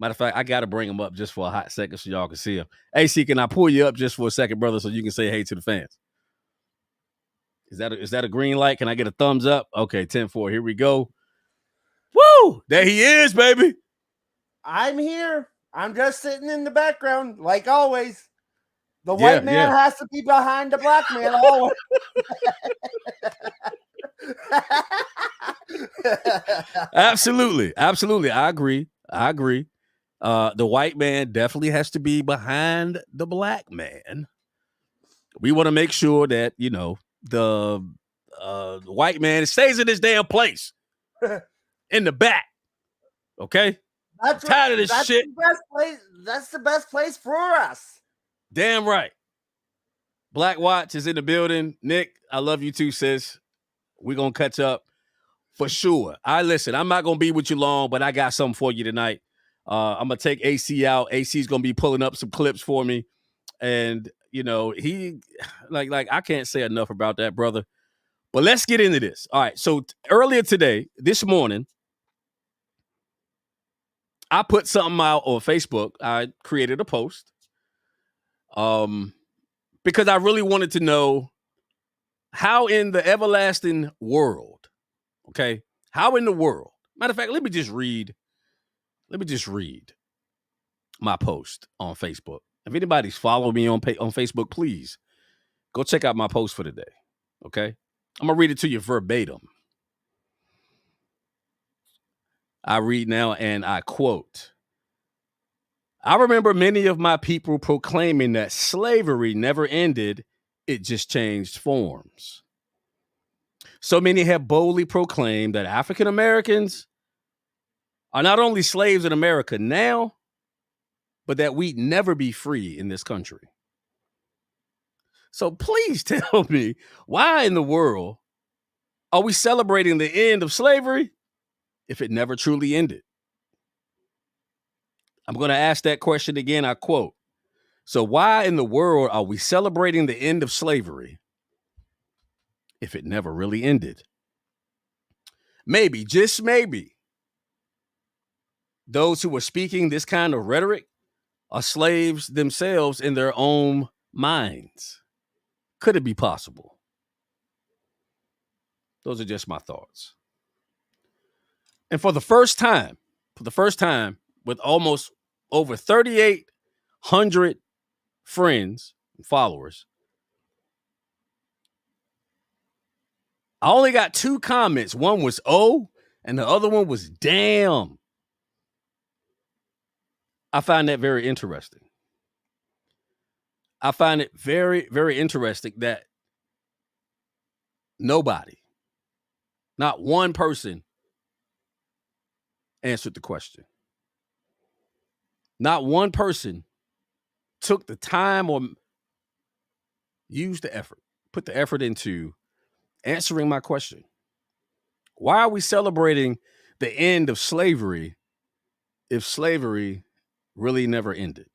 Matter of fact, I got to bring him up just for a hot second so y'all can see him. AC, can I pull you up just for a second, brother, so you can say hey to the fans? Is that a green light? Can I get a thumbs up? Okay, 10-4. Here we go. Woo! There he is, baby. I'm here. I'm just sitting in the background, like always. The white man has to be behind the black man always. Absolutely. I agree. The white man definitely has to be behind the black man. We want to make sure that, the white man stays in his damn place in the back. Okay? I'm tired of this shit. The best place. That's the best place for us. Damn right. Black Watch is in the building. Nick, I love you too, sis. We're going to catch up for sure. Listen, I'm not going to be with you long, but I got something for you tonight. I'm going to take AC out. AC's going to be pulling up some clips for me. And, he, like I can't say enough about that, brother. But let's get into this. All right. So earlier today, this morning, I put something out on Facebook. I created a post. Because I really wanted to know how in the everlasting world, okay? How in the world? Matter of fact, let me just read my post on Facebook. If anybody's following me on Facebook, please go check out my post for today, okay? I'm going to read it to you verbatim. I read now and I quote, I remember many of my people proclaiming that slavery never ended, it just changed forms. So many have boldly proclaimed that African Americans are not only slaves in America now, but that we'd never be free in this country. So please tell me, why in the world are we celebrating the end of slavery if it never truly ended? I'm going to ask that question again. I quote, so why in the world are we celebrating the end of slavery if it never really ended? Maybe, just maybe, those who are speaking this kind of rhetoric are slaves themselves in their own minds. Could it be possible? Those are just my thoughts. And for the first time, with almost over 3,800 friends and followers, I only got 2 comments. One was "oh" and the other one was "damn." I find that very interesting. I find it very, very interesting that nobody, not one person, answered the question. Not one person took the time or used the effort, put the effort into answering my question. Why are we celebrating the end of slavery if slavery really never ended?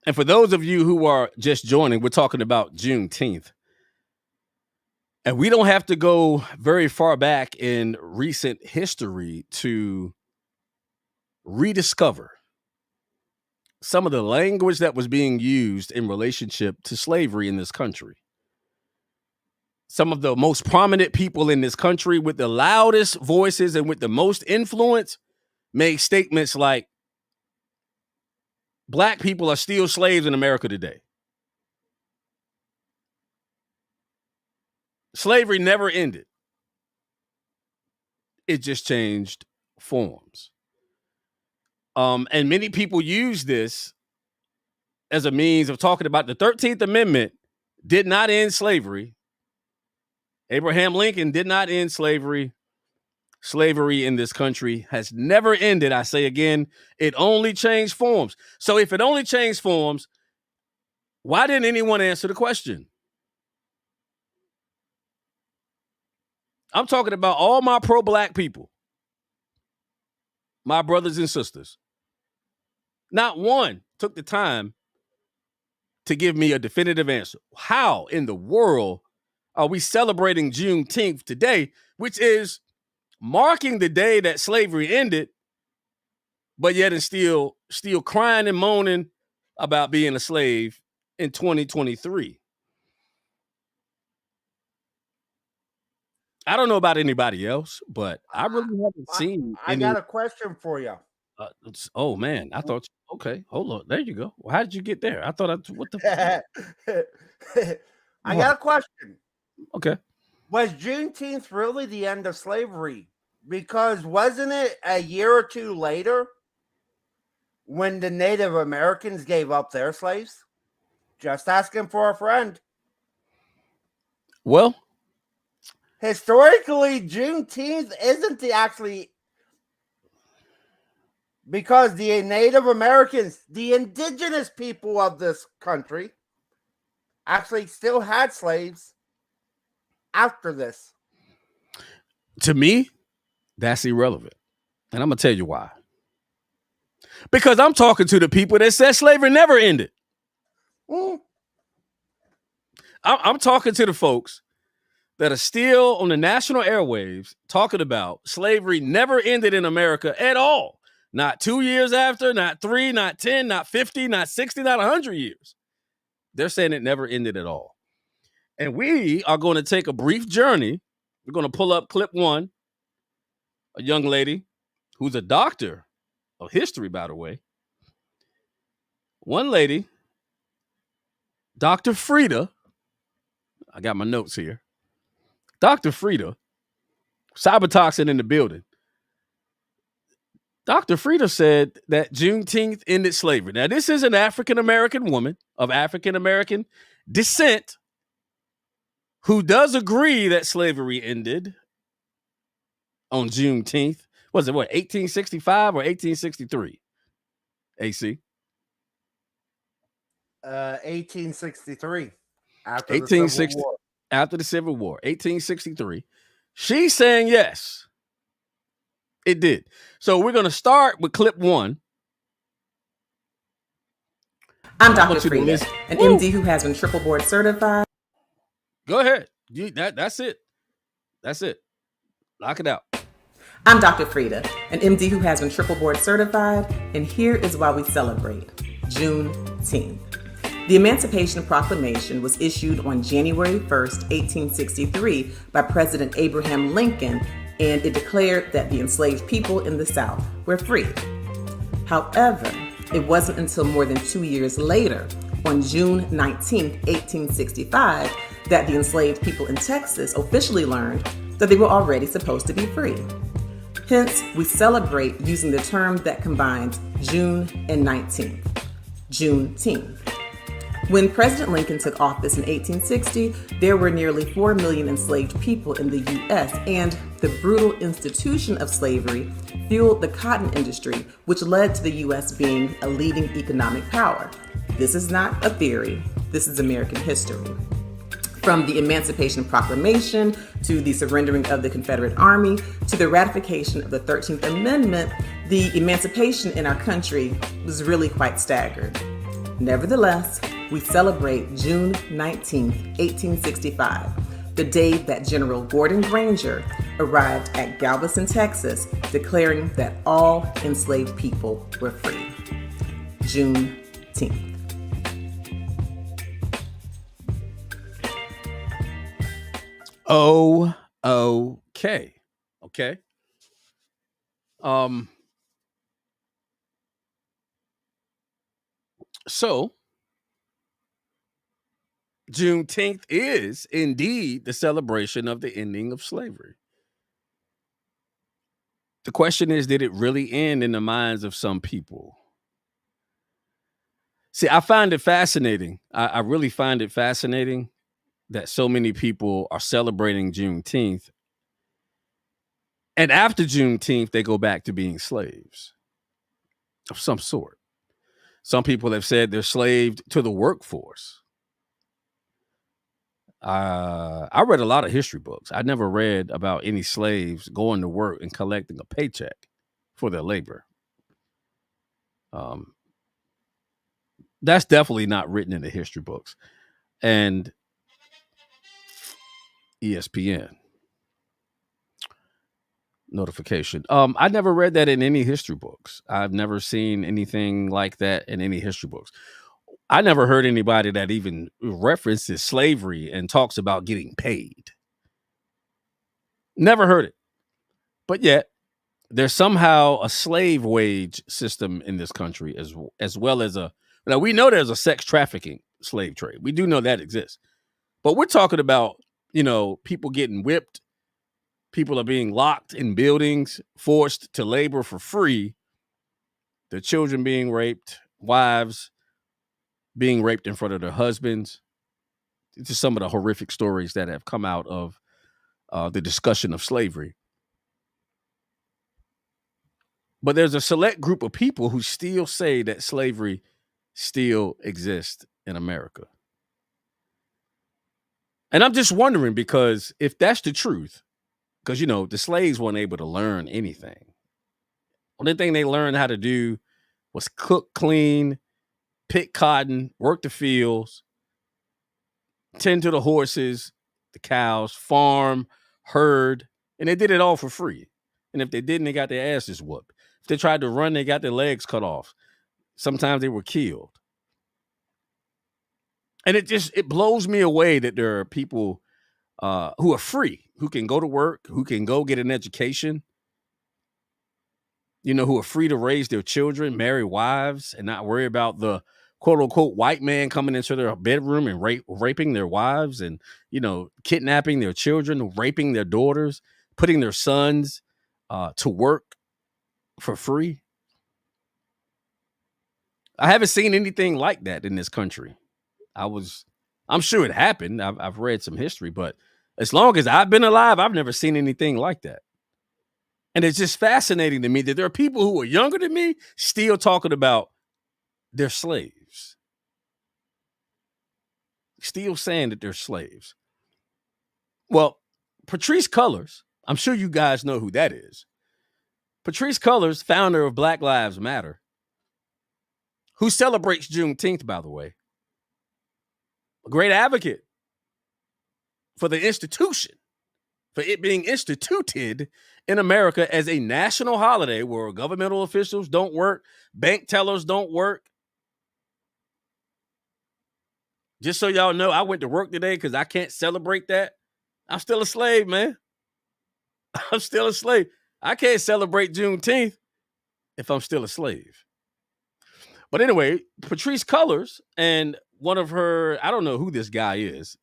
And for those of you who are just joining, we're talking about Juneteenth. And we don't have to go very far back in recent history to rediscover some of the language that was being used in relationship to slavery in this country. Some of the most prominent people in this country with the loudest voices and with the most influence make statements like, Black people are still slaves in America today. Slavery never ended. It just changed forms. And many people use this as a means of talking about the 13th Amendment did not end slavery. Abraham Lincoln did not end slavery. Slavery in this country has never ended. I say again, it only changed forms. So if it only changed forms, why didn't anyone answer the question? I'm talking about all my pro-Black people, my brothers and sisters. Not one took the time to give me a definitive answer. How in the world are we celebrating Juneteenth today, which is marking the day that slavery ended, but yet is still crying and moaning about being a slave in 2023. I don't know about anybody else, but I really haven't seen I any. got a question for you. Oh man, I thought. Okay, hold on. There you go. Well, how did you get there? I thought. What the? I got a question. Okay. Was Juneteenth really the end of slavery? Because wasn't it a year or two later when the Native Americans gave up their slaves? Just asking for a friend. Well, historically, Juneteenth isn't the actually, because the Native Americans, the indigenous people of this country, actually still had slaves after this. To me, that's irrelevant. And I'm going to tell you why. Because I'm talking to the people that said slavery never ended. I'm talking to the folks that are still on the national airwaves talking about slavery never ended in America at all. Not 2 years after, not 3, not 10, not 50, not 60, not 100 years. They're saying it never ended at all. And we are going to take a brief journey. We're going to pull up clip 1, a young lady who's a doctor of history, by the way. One lady, Dr. Frida, I got my notes here. Dr. Frida, cybertoxin in the building. Dr. Frida said that Juneteenth ended slavery. Now, this is an African-American woman of African-American descent who does agree that slavery ended on Juneteenth. Was it 1865 or 1863? AC? 1863. After 1860, the Civil War. After the Civil War, 1863. She's saying yes, it did. So we're going to start with clip 1. I'm Dr. Frida, an MD who has been triple board certified. Go ahead. That's it. That's it. Lock it out. I'm Dr. Frida, an MD who has been triple board certified, and here is why we celebrate Juneteenth. The Emancipation Proclamation was issued on January 1st, 1863 by President Abraham Lincoln, and it declared that the enslaved people in the South were free. However, it wasn't until more than 2 years later, on June 19, 1865, that the enslaved people in Texas officially learned that they were already supposed to be free. Hence, we celebrate using the term that combines June and 19th, Juneteenth. When President Lincoln took office in 1860, there were nearly 4 million enslaved people in the U.S., and the brutal institution of slavery fueled the cotton industry, which led to the U.S. being a leading economic power. This is not a theory, this is American history. From the Emancipation Proclamation to the surrendering of the Confederate Army to the ratification of the 13th Amendment, the emancipation in our country was really quite staggered. Nevertheless, we celebrate June 19, 1865, the day that General Gordon Granger arrived at Galveston, Texas, declaring that all enslaved people were free. Juneteenth. Oh, okay. Okay. So Juneteenth is indeed the celebration of the ending of slavery. The question is, did it really end in the minds of some people? See, I find it fascinating. I really find it fascinating that so many people are celebrating Juneteenth. And after Juneteenth, they go back to being slaves of some sort. Some people have said they're slaved to the workforce. I read a lot of history books. I never read about any slaves going to work and collecting a paycheck for their labor. That's definitely not written in the history books. And ESPN. notification. I never read that in any history books. I've never seen anything like that in any history books. I never heard anybody that even references slavery and talks about getting paid. Never heard it. But yet, there's somehow a slave wage system in this country as well as a. Now we know there's a sex trafficking slave trade. We do know that exists. But we're talking about, people getting whipped. People are being locked in buildings, forced to labor for free. Their children being raped, wives being raped in front of their husbands. It's just some of the horrific stories that have come out of the discussion of slavery. But there's a select group of people who still say that slavery still exists in America. And I'm just wondering, because if that's the truth, because, the slaves weren't able to learn anything. Only thing they learned how to do was cook, clean, pick cotton, work the fields, tend to the horses, the cows, farm, herd, and they did it all for free. And if they didn't, they got their asses whooped. If they tried to run, they got their legs cut off. Sometimes they were killed. And it blows me away that there are people who are free, who can go to work, who can go get an education, who are free to raise their children, marry wives, and not worry about the quote unquote white man coming into their bedroom and raping their wives and, kidnapping their children, raping their daughters, putting their sons to work for free. I haven't seen anything like that in this country. I'm sure it happened. I've read some history, but as long as I've been alive, I've never seen anything like that. And it's just fascinating to me that there are people who are younger than me still talking about their slaves. Still saying that they're slaves. Well, Patrisse Cullors, I'm sure you guys know who that is. Patrisse Cullors, founder of Black Lives Matter, who celebrates Juneteenth, by the way. A great advocate for the institution, for it being instituted in America as a national holiday where governmental officials don't work, bank tellers don't work. Just so y'all know, I went to work today because I can't celebrate that. I'm still a slave, man. I'm still a slave. I can't celebrate Juneteenth if I'm still a slave. But anyway, Patrisse Cullors and one of her, I don't know who this guy is.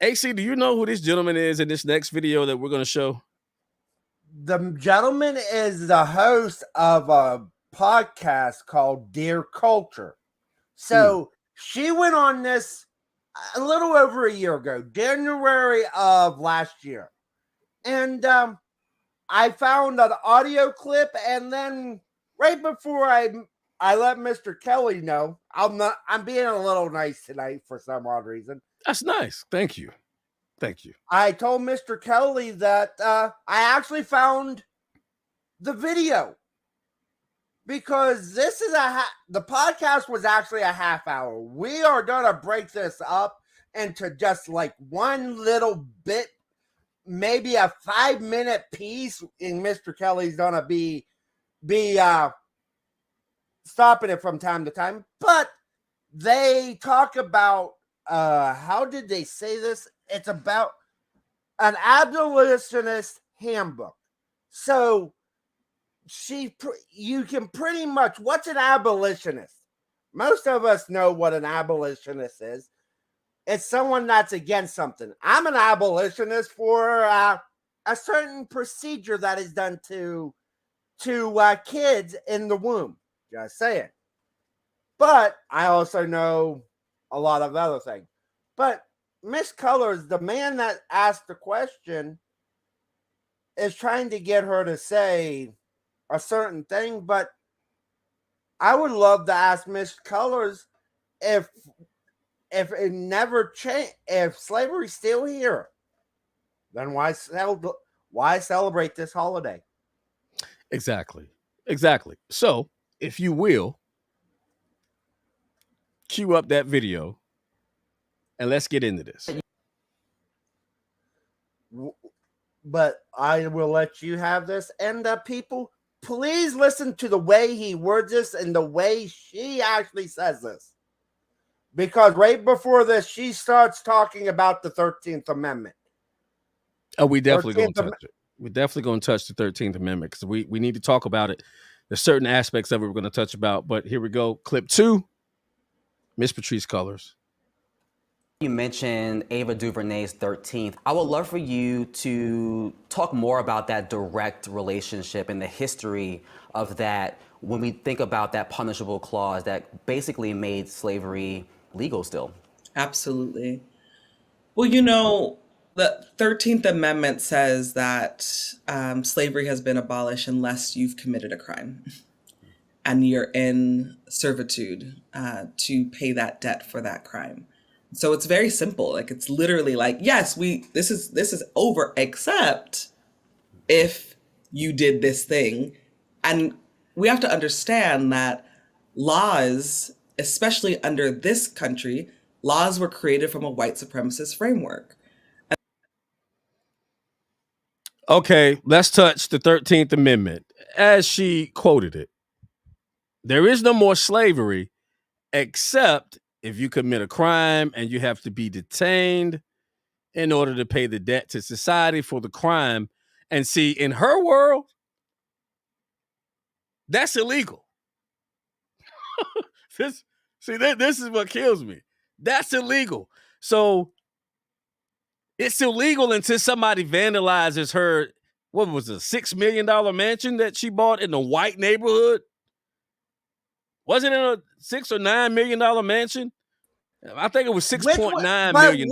AC, do you know who this gentleman is in this next video that we're going to show? The gentleman is the host of a podcast called Dear Culture. So she went on this a little over a year ago, January of last year. And I found an audio clip, and then right before I let Mr. Kelly know, I'm being a little nice tonight for some odd reason. That's nice. Thank you. I told Mr. Kelly that I actually found the video, because this is the podcast was actually a half hour. We are going to break this up into just like one little bit, maybe a 5-minute piece, and Mr. Kelly's going to be stopping it from time to time. But they talk about, how did they say this? It's about an abolitionist handbook. So you can pretty much, what's an abolitionist? Most of us know what an abolitionist is. It's someone that's against something. I'm an abolitionist for a certain procedure that is done to kids in the womb. Just saying. But I also know a lot of other things. But Miss Cullors, the man that asked the question, is trying to get her to say a certain thing, but I would love to ask Miss Cullors if it never changed, if slavery's still here, then why celebrate this holiday? Exactly. So, if you will, cue up that video and let's get into this. but I will let you have this. And people, please listen to the way he words this and the way she actually says this. Because right before this, she starts talking about the 13th Amendment. Oh, we definitely going 13th to touch it. We're definitely going to touch the 13th Amendment because we need to talk about it. There's certain aspects of it we're going to touch about. But here we go. Clip 2, Miss Patrice Cullors. You mentioned Ava DuVernay's 13th. I would love for you to talk more about that direct relationship and the history of that when we think about that punishable clause that basically made slavery legal still. Absolutely. Well, you know, the 13th Amendment says that slavery has been abolished unless you've committed a crime and you're in servitude to pay that debt for that crime. So it's very simple. Like, it's literally like, yes, this is over, except if you did this thing. And we have to understand that laws, especially under this country, laws were created from a white supremacist framework. Okay, let's touch the 13th Amendment. As she quoted it, there is no more slavery except if you commit a crime and you have to be detained in order to pay the debt to society for the crime. And see, in her world, that's illegal. This is what kills me. That's illegal. So it's illegal until somebody vandalizes her. What was it, $6 million mansion that she bought in a white neighborhood? Wasn't it a $6 or $9 million mansion? I think it was $6.9 million.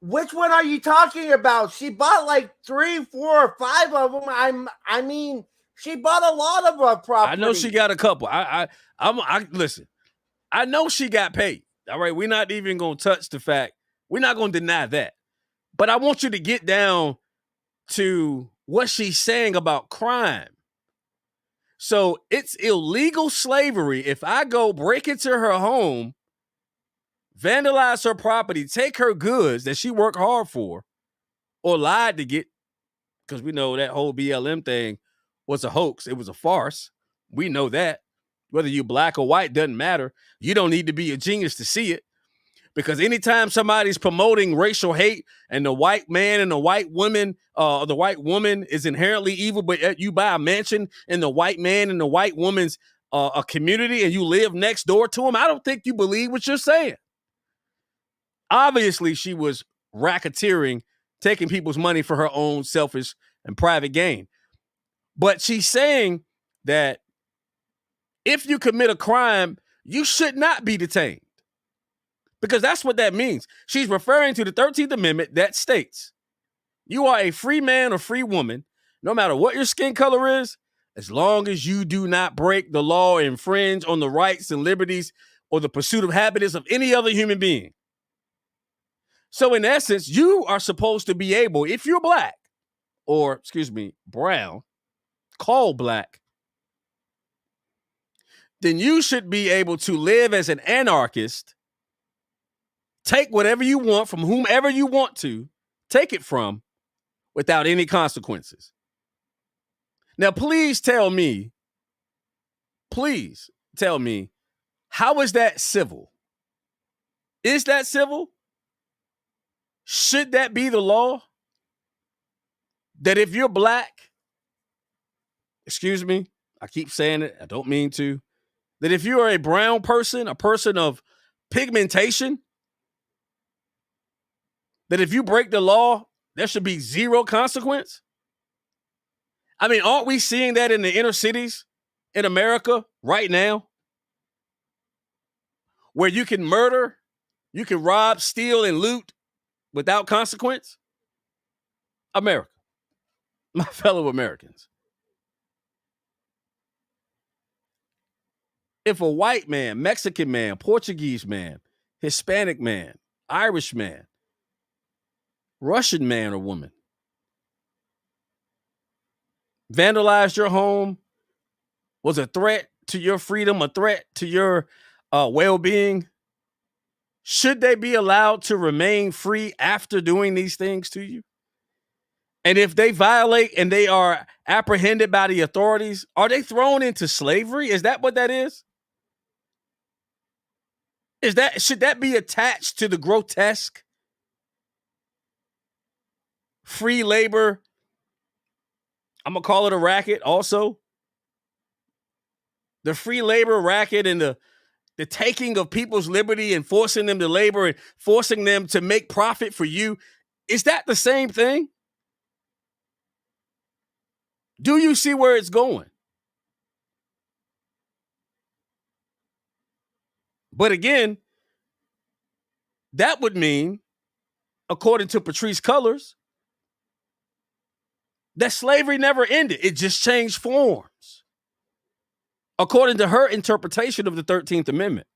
Which one are you talking about? She bought like 3, 4, or 5 of them. I mean, she bought a lot of property. I know she got a couple. I listen. I know she got paid. All right, we're not even going to touch the fact. We're not going to deny that. But I want you to get down to what she's saying about crime. So it's illegal slavery if I go break into her home, vandalize her property, take her goods that she worked hard for or lied to get, because we know that whole BLM thing was a hoax. It was a farce. We know that. Whether you're black or white doesn't matter. You don't need to be a genius to see it. Because anytime somebody's promoting racial hate and the white man and the white woman, the white woman is inherently evil, but you buy a mansion in the white man and the white woman's a community and you live next door to them, I don't think you believe what you're saying. Obviously, she was racketeering, taking people's money for her own selfish and private gain. But she's saying that if you commit a crime, you should not be detained. Because that's what that means. She's referring to the 13th Amendment that states you are a free man or free woman, no matter what your skin color is, as long as you do not break the law or infringe on the rights and liberties or the pursuit of happiness of any other human being. So in essence, you are supposed to be able, if you're black, or brown, called black, then you should be able to live as an anarchist, take whatever you want from whomever you want to take it from without any consequences. Now, please tell me, how is that civil? Is that civil? Should that be the law? That if you're black, I keep saying it, I don't mean to, that if you are a brown person, a person of pigmentation, that if you break the law, there should be zero consequence? I mean, aren't we seeing that in the inner cities in America right now? Where you can murder, you can rob, steal, and loot without consequence? America, my fellow Americans. If a white man, Mexican man, Portuguese man, Hispanic man, Irish man, Russian man or woman vandalized your home, was a threat to your freedom, a threat to your well-being, should they be allowed to remain free after doing these things to you? And if they violate and they are apprehended by the authorities, are they thrown into slavery? Is that what that is? Should that be attached to the grotesque free labor? I'm gonna call it a racket also. The free labor racket and the taking of people's liberty and forcing them to labor and forcing them to make profit for you. Is that the same thing? Do you see where it's going? But again, that would mean, according to Patrisse Cullors, that slavery never ended. It just changed forms, according to her interpretation of the 13th Amendment.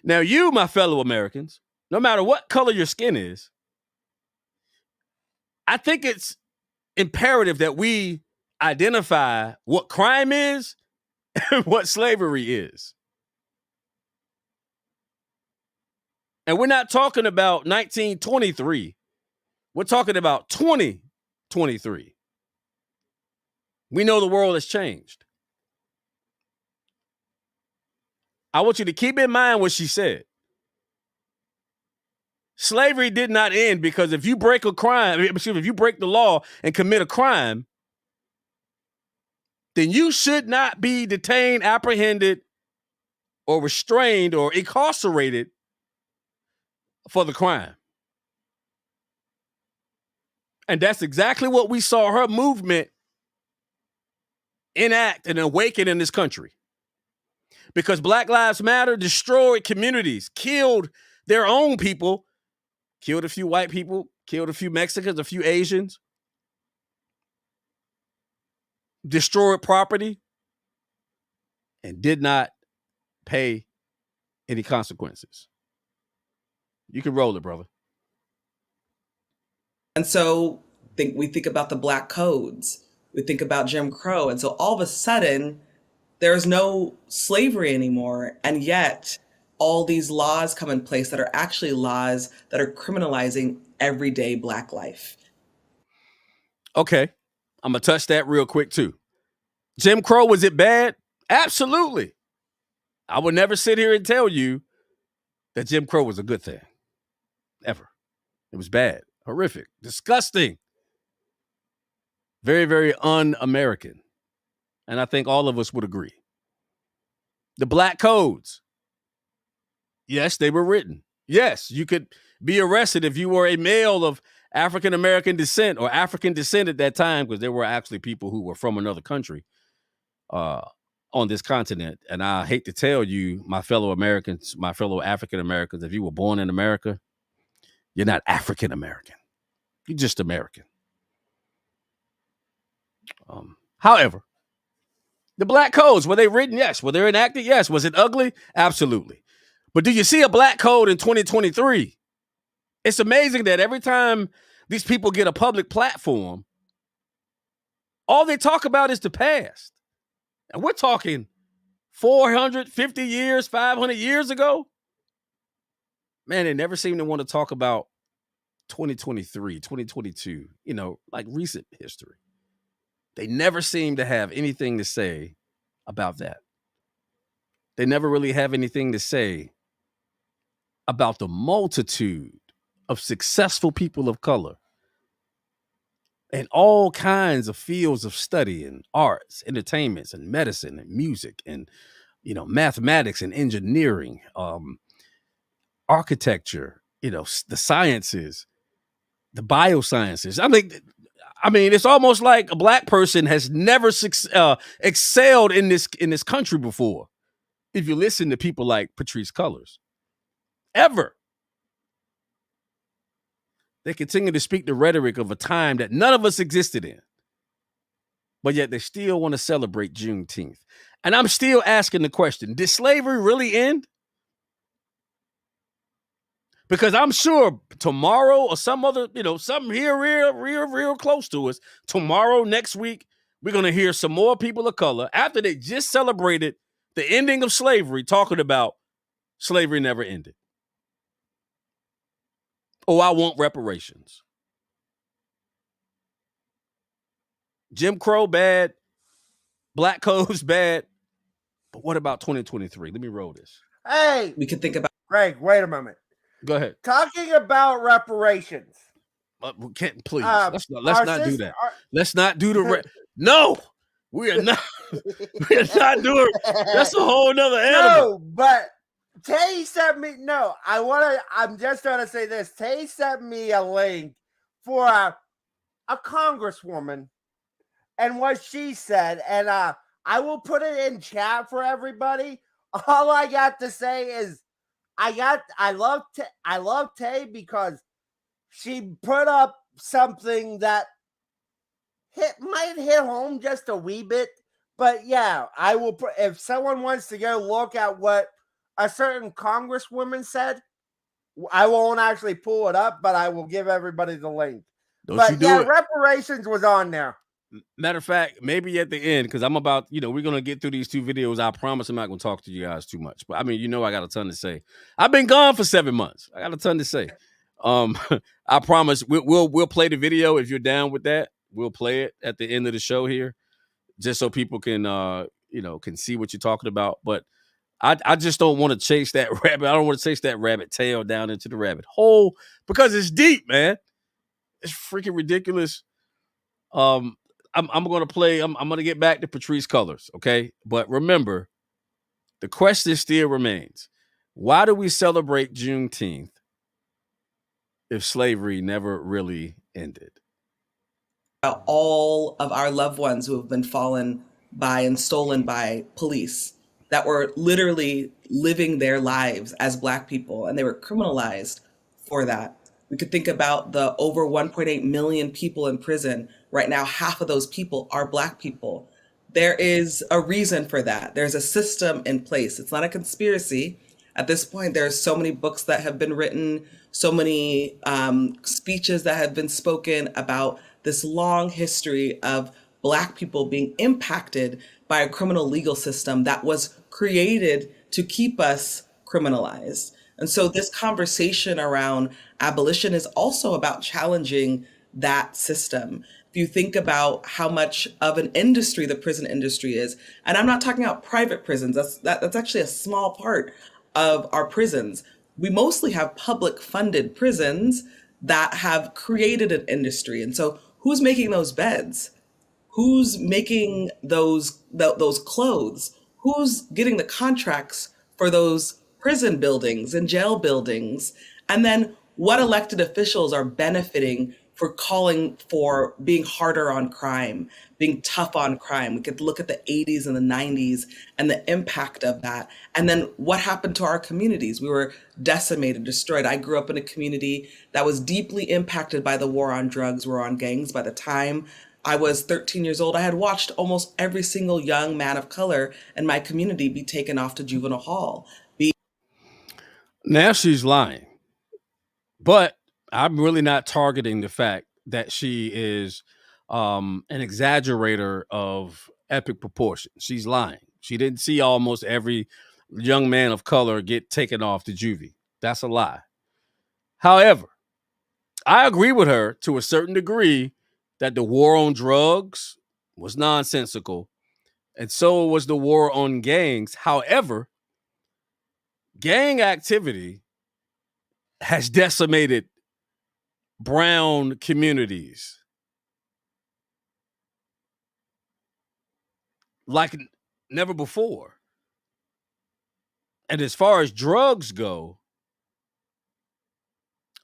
Now, you, my fellow Americans, no matter what color your skin is, I think it's imperative that we identify what crime is and what slavery is. And we're not talking about 1923. We're talking about 2023. We know the world has changed. I want you to keep in mind what she said. Slavery did not end because if you break a crime, if you break the law and commit a crime, then you should not be detained, apprehended, or restrained or incarcerated for the crime. And that's exactly what we saw her movement enact and awaken in this country. Because Black Lives Matter destroyed communities, killed their own people, killed a few white people, killed a few Mexicans, a few Asians, destroyed property, and did not pay any consequences. You can roll it, brother. And so we think about the Black codes, we think about Jim Crow. And so all of a sudden, there's no slavery anymore. And yet all these laws come in place that are actually laws that are criminalizing everyday Black life. Okay. I'm going to touch that real quick too. Jim Crow, was it bad? Absolutely. I would never sit here and tell you that Jim Crow was a good thing. Ever. It was bad, horrific, disgusting, very, very un-American. And I think all of us would agree. The Black codes. Yes, they were written. Yes, you could be arrested if you were a male of African-American descent or African descent at that time, because there were actually people who were from another country on this continent. And I hate to tell you, my fellow Americans, my fellow African-Americans, if you were born in America, you're not African-American. You're just American. However, the Black codes, were they written? Yes. Were they enacted? Yes. Was it ugly? Absolutely. But do you see a Black code in 2023? It's amazing that every time these people get a public platform, all they talk about is the past. And we're talking 450 years, 500 years ago. Man, they never seem to want to talk about 2023, 2022, like recent history. They never seem to have anything to say about that. They never really have anything to say about the multitude of successful people of color in all kinds of fields of study and arts, entertainments, and medicine and music and, mathematics and engineering, architecture, the sciences, the biosciences. I mean, it's almost like a Black person has never excelled in this country before. If you listen to people like Patrisse Cullors, ever. They continue to speak the rhetoric of a time that none of us existed in. But yet they still want to celebrate Juneteenth. And I'm still asking the question, did slavery really end? Because I'm sure tomorrow or some other, something here real close to us, tomorrow, next week, we're going to hear some more people of color after they just celebrated the ending of slavery talking about slavery never ended. Oh, I want reparations. Jim Crow bad. Black code's bad. But what about 2023? Let me roll this. Hey, We could think about Greg, wait a moment. Go ahead. Talking about reparations. We can't, please. Let's not do that. Let's not do the no. We are not. We are not doing. That's a whole nother animal. No, but Tay sent me. No, I'm just trying to say this. Tay sent me a link for a congresswoman and what she said, and I will put it in chat for everybody. All I got to say is I love Tay because she put up something that might hit home just a wee bit. But yeah, I will put, if someone wants to go look at what a certain congresswoman said, I won't actually pull it up, but I will give everybody the link. Reparations was on there. Matter of fact, maybe at the end, because I'm about, we're going to get through these 2 videos. I promise I'm not going to talk to you guys too much. But I mean, I got a ton to say. I've been gone for 7 months. I got a ton to say. I promise we'll play the video if you're down with that. We'll play it at the end of the show here, just so people can can see what you're talking about. But I just don't want to chase that rabbit. I don't want to chase that rabbit tail down into the rabbit hole because it's deep, man. It's freaking ridiculous. I'm going to play. I'm going to get back to Patrisse Cullors, okay? But remember, the question still remains: why do we celebrate Juneteenth if slavery never really ended? all of our loved ones who have been fallen by and stolen by police that were literally living their lives as Black people, and they were criminalized for that. We could think about the over 1.8 million people in prison. Right now, half of those people are Black people. There is a reason for that. There's a system in place. It's not a conspiracy. At this point, there are so many books that have been written, so many speeches that have been spoken about this long history of Black people being impacted by a criminal legal system that was created to keep us criminalized. And so this conversation around abolition is also about challenging that system. If you think about how much of an industry the prison industry is, and I'm not talking about private prisons, that's actually a small part of our prisons. We mostly have public funded prisons that have created an industry. And so who's making those beds? Who's making those clothes? Who's getting the contracts for those prison buildings and jail buildings? And then what elected officials are benefiting for calling for being harder on crime, being tough on crime? We could look at the 80s and the 90s and the impact of that. And then what happened to our communities? We were decimated, destroyed. I grew up in a community that was deeply impacted by the war on drugs, war on gangs. By the time I was 13 years old, I had watched almost every single young man of color in my community be taken off to juvenile hall. Now she's lying. But I'm really not targeting the fact that she is an exaggerator of epic proportions. She's lying. She didn't see almost every young man of color get taken off to juvie. That's a lie. However, I agree with her to a certain degree that the war on drugs was nonsensical, and so was the war on gangs. However, gang activity has decimated brown communities like never before. And as far as drugs go,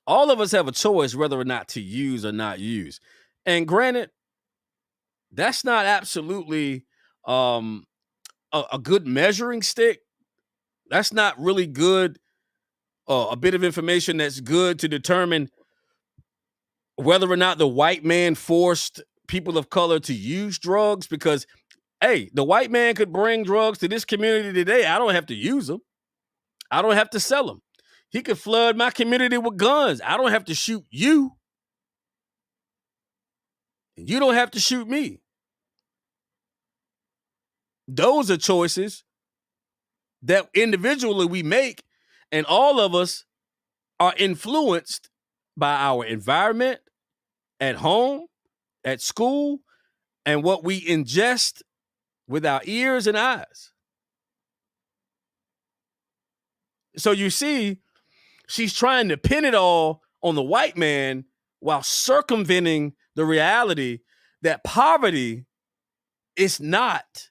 all of us have a choice whether or not to use or not use. And granted, that's not absolutely a good measuring stick. That's not really good, a bit of information that's good to determine whether or not the white man forced people of color to use drugs. Because, hey, the white man could bring drugs to this community today. I don't have to use them. I don't have to sell them. He could flood my community with guns. I don't have to shoot you. You don't have to shoot me. Those are choices that individually we make, and all of us are influenced by our environment, at home, at school, and what we ingest with our ears and eyes. So you see, she's trying to pin it all on the white man while circumventing the reality that poverty is not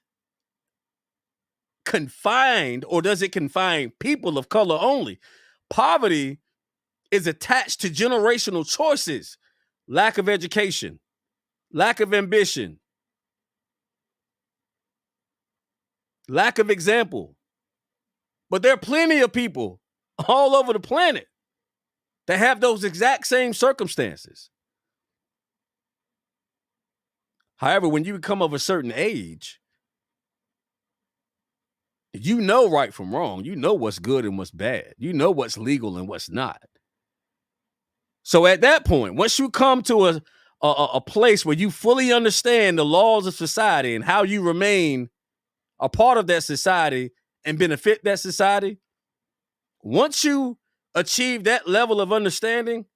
confined, or does it confine people of color only? Poverty is attached to generational choices, lack of education, lack of ambition, lack of example. But there are plenty of people all over the planet that have those exact same circumstances. However, when you become of a certain age, you know right from wrong. You know what's good and what's bad. You know what's legal and what's not. So at that point, once you come to a place where you fully understand the laws of society and how you remain a part of that society and benefit that society, once you achieve that level of understanding,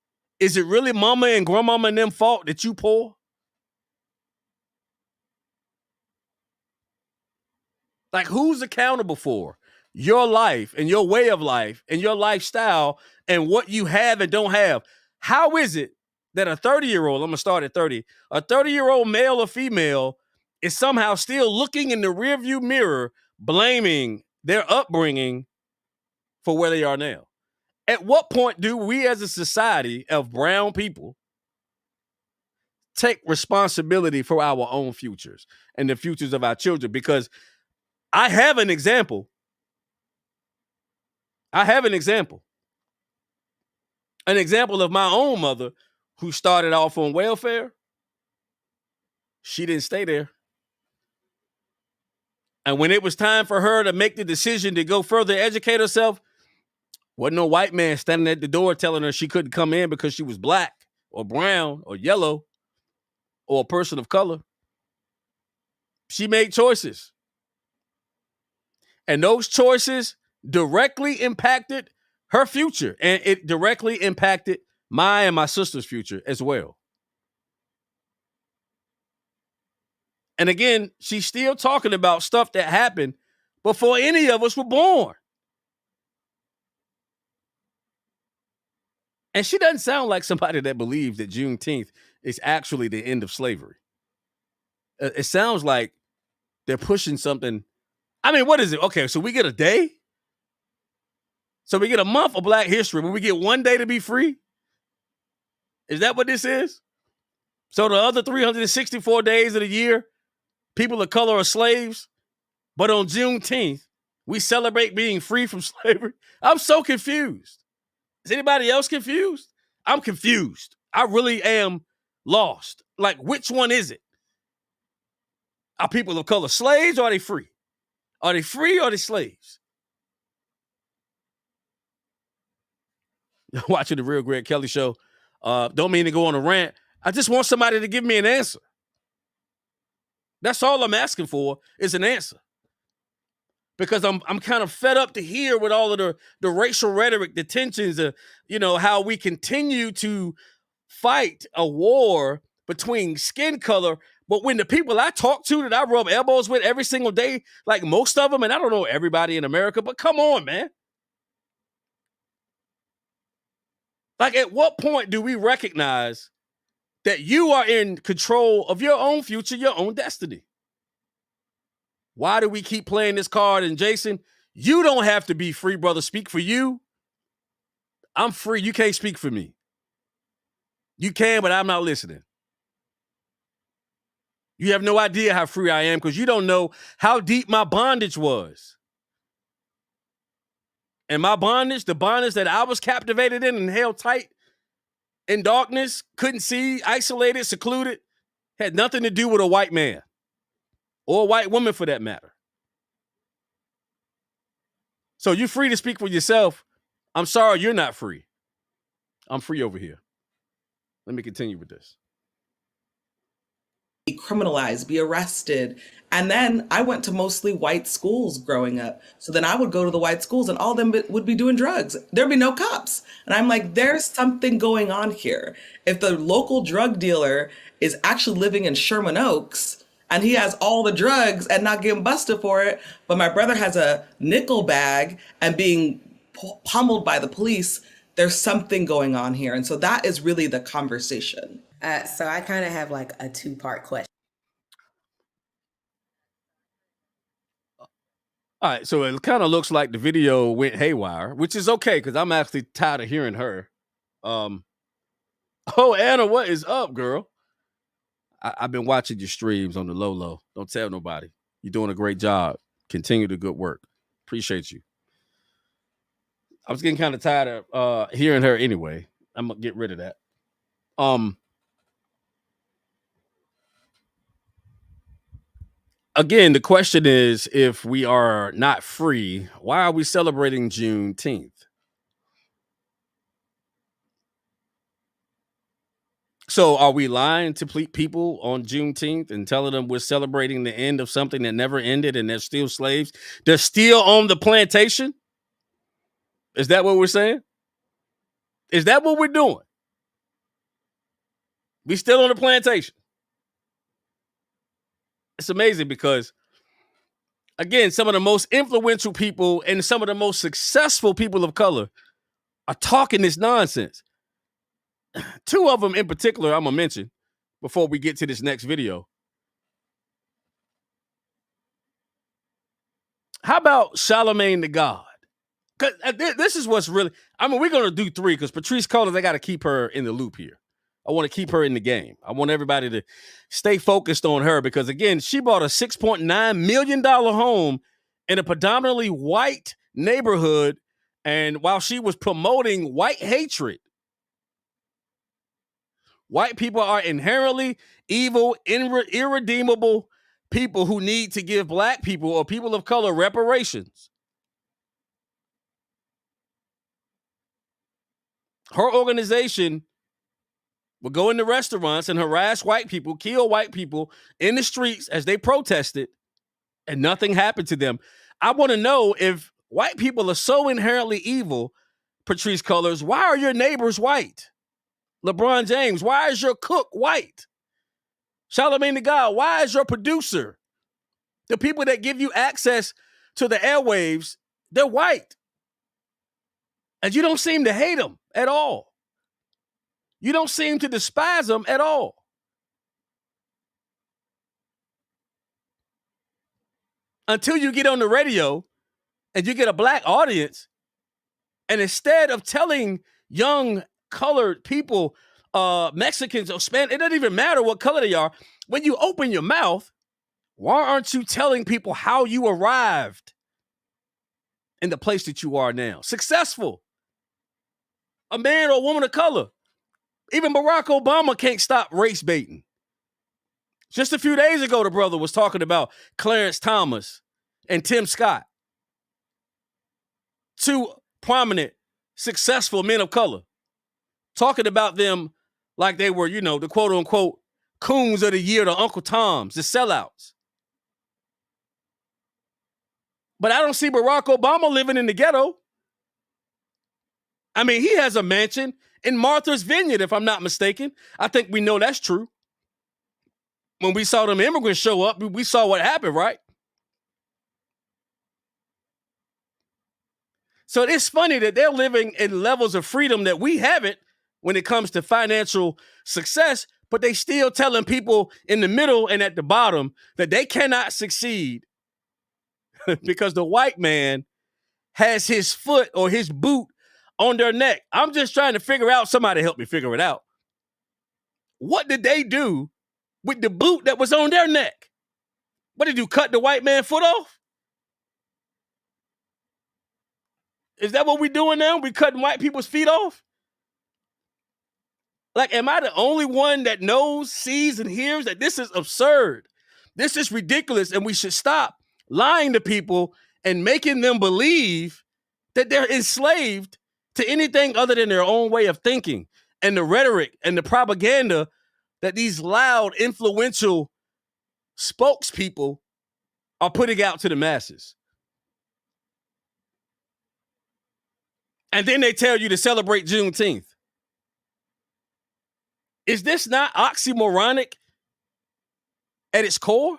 is it really mama and grandmama and them fault that you poor? Like, who's accountable for your life and your way of life and your lifestyle and what you have and don't have? How is it that a 30-year-old, I'm going to start at 30, a 30-year-old male or female is somehow still looking in the rearview mirror, blaming their upbringing for where they are now? At what point do we as a society of brown people take responsibility for our own futures and the futures of our children? Because I have an example. An example of my own mother who started off on welfare. She didn't stay there. And when it was time for her to make the decision to go further educate herself, wasn't no white man standing at the door telling her she couldn't come in because she was black or brown or yellow or a person of color. She made choices. And those choices directly impacted her future. And it directly impacted my and my sister's future as well. And again, she's still talking about stuff that happened before any of us were born. And she doesn't sound like somebody that believes that Juneteenth is actually the end of slavery. It sounds like they're pushing something. I mean, what is it? Okay, so we get a day? So we get a month of Black history, but we get one day to be free? Is that what this is? So the other 364 days of the year, people of color are slaves, but on Juneteenth, we celebrate being free from slavery? I'm so confused. Is anybody else confused? I'm confused. I really am lost. Like, which one is it? Are people of color slaves or are they free? Are they free or are they slaves? Watching the Real Greg Kelly show. Don't mean to go on a rant. I just want somebody to give me an answer. That's all I'm asking for is an answer. Because I'm kind of fed up to hear with all of the racial rhetoric, the tensions, how we continue to fight a war between skin color. But when the people I talk to that I rub elbows with every single day, like most of them, and I don't know everybody in America, but come on, man. Like, at what point do we recognize that you are in control of your own future, your own destiny? Why do we keep playing this card? And Jason, you don't have to be free, brother. Speak for you. I'm free. You can't speak for me. You can, but I'm not listening. You have no idea how free I am because you don't know how deep my bondage was. And my bondage, the bondage that I was captivated in and held tight in darkness, couldn't see, isolated, secluded, had nothing to do with a white man or a white woman for that matter. So you're free to speak for yourself. I'm sorry, you're not free. I'm free over here. Let me continue with this. criminalized, be arrested. And then I went to mostly white schools growing up. So then I would go to the white schools and all of them would be doing drugs. There'd be no cops. And I'm like, there's something going on here. If the local drug dealer is actually living in Sherman Oaks and he has all the drugs and not getting busted for it, but my brother has a nickel bag and being pummeled by the police, there's something going on here. And so that is really the conversation. So I kind of have like a two-part question. All right, so it kind of looks like the video went haywire, which is okay because I'm actually tired of hearing her. Oh, Anna, what is up, girl? I've been watching your streams on the low. Don't tell nobody. You're doing a great job. Continue the good work. Appreciate you. I was getting kind of tired of hearing her anyway. I'm gonna get rid of that. Again, the question is, if we are not free, why are we celebrating Juneteenth? So are we lying to people on Juneteenth and telling them we're celebrating the end of something that never ended and they're still slaves? They're still on the plantation? Is that what we're saying? Is that what we're doing? We still on the plantation. It's amazing because, again, some of the most influential people and some of the most successful people of color are talking this nonsense. Two of them in particular I'm going to mention before we get to this next video. How about Charlamagne the God? Because this is what's really, we're going to do three because Patrisse Cullors, I got to keep her in the loop here. I want to keep her in the game. I want everybody to stay focused on her because, again, she bought a $6.9 million home in a predominantly white neighborhood. And while she was promoting white hatred, white people are inherently evil, irredeemable people who need to give black people or people of color reparations. Her organization would go into restaurants and harass white people, kill white people in the streets as they protested, and nothing happened to them. I want to know, if white people are so inherently evil, Patrisse Cullors, why are your neighbors white? LeBron James, why is your cook white? Charlamagne the God, why is your producer? The people that give you access to the airwaves, they're white. And you don't seem to hate them at all. You don't seem to despise them at all. Until you get on the radio and you get a black audience, and instead of telling young colored people, Mexicans or Spanish, it doesn't even matter what color they are, when you open your mouth, why aren't you telling people how you arrived in the place that you are now? Successful. A man or a woman of color. Even Barack Obama can't stop race baiting. Just a few days ago, the brother was talking about Clarence Thomas and Tim Scott. Two prominent, successful men of color. Talking about them like they were, the quote unquote coons of the year, the Uncle Toms, the sellouts. But I don't see Barack Obama living in the ghetto. He has a mansion in Martha's Vineyard, if I'm not mistaken. I think we know that's true. When we saw them immigrants show up, we saw what happened, right? So it's funny that they're living in levels of freedom that we haven't when it comes to financial success, but they still telling people in the middle and at the bottom that they cannot succeed because the white man has his foot or his boot on their neck. I'm just trying to figure out, somebody help me figure it out. What did they do with the boot that was on their neck? What did you cut the white man's foot off? Is that what we're doing now? We cutting white people's feet off? Like, am I the only one that knows, sees, and hears that this is absurd? This is ridiculous, and we should stop lying to people and making them believe that they're enslaved to anything other than their own way of thinking and the rhetoric and the propaganda that these loud, influential spokespeople are putting out to the masses. And then they tell you to celebrate Juneteenth. Is this not oxymoronic at its core?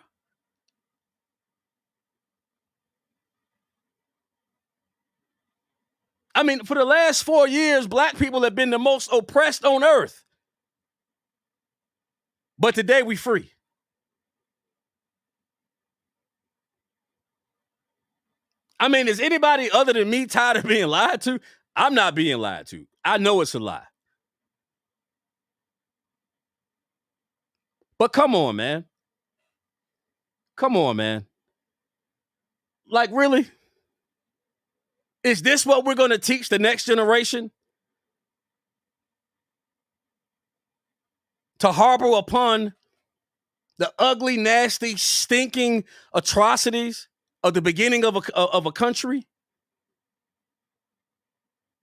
I mean, for the last 4 years, black people have been the most oppressed on earth. But today we free. I mean, is anybody other than me tired of being lied to? I'm not being lied to. I know it's a lie. But come on, man. Come on, man. Like, really? Is this what we're going to teach the next generation? To harbor upon the ugly, nasty, stinking atrocities of the beginning of a country?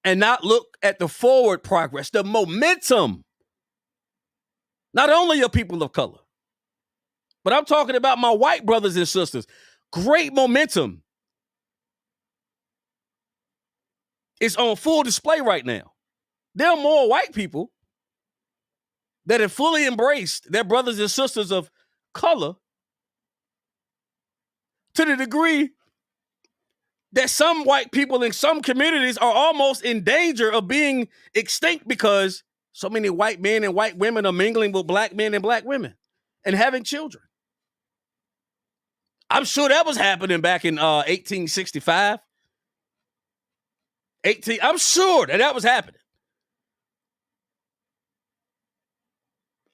And not look at the forward progress, the momentum, not only of people of color, but I'm talking about my white brothers and sisters. Great momentum is on full display right now. There are more white people that have fully embraced their brothers and sisters of color to the degree that some white people in some communities are almost in danger of being extinct because so many white men and white women are mingling with black men and black women and having children. I'm sure that was happening back in 1865. I'm sure that was happening.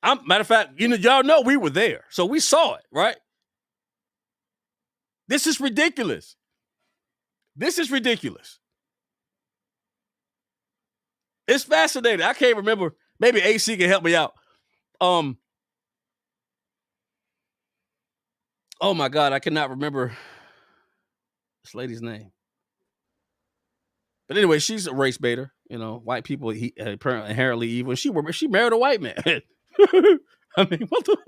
Matter of fact, y'all know we were there, so we saw it, right? This is ridiculous. This is ridiculous. It's fascinating. I can't remember. Maybe AC can help me out. Oh my God, I cannot remember this lady's name. But anyway, she's a race baiter. White people apparently inherently evil. She married a white man. I mean, what the?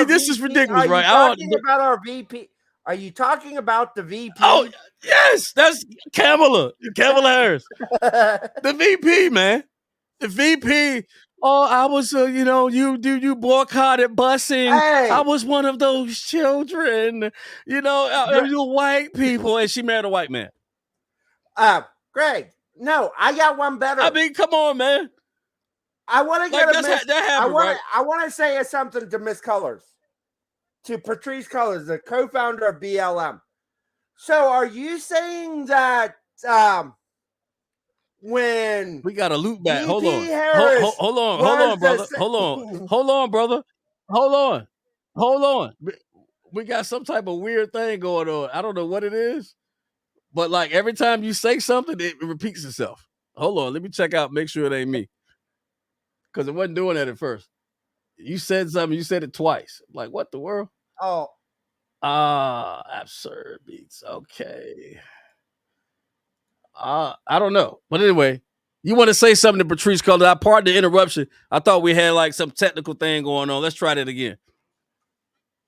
This is ridiculous, right? Are you talking about our VP? Are you talking about the VP? Oh, yes, that's Kamala Harris. The VP, man. The VP. Oh, I was, you boycotted busing. Hey. I was one of those children, you white people. And she married a white man. Greg, no, I got one better. I mean, come on, man. I want to get that happened, right? I want to say something to Miss Colors. To Patrice Colors, the co-founder of BLM. So are you saying that when we got a loop back? hold on, brother. Hold on, brother. Hold on. We got some type of weird thing going on. I don't know what it is, but like every time you say something, it repeats itself. Hold on, let me check out, make sure it ain't me, because it wasn't doing that at first. You said something. You said it twice. Like, what the world? Oh. Absurd beats. Okay. I don't know. But anyway, you want to say something to Patrice Colors? I pardon the interruption. I thought we had like some technical thing going on. Let's try that again.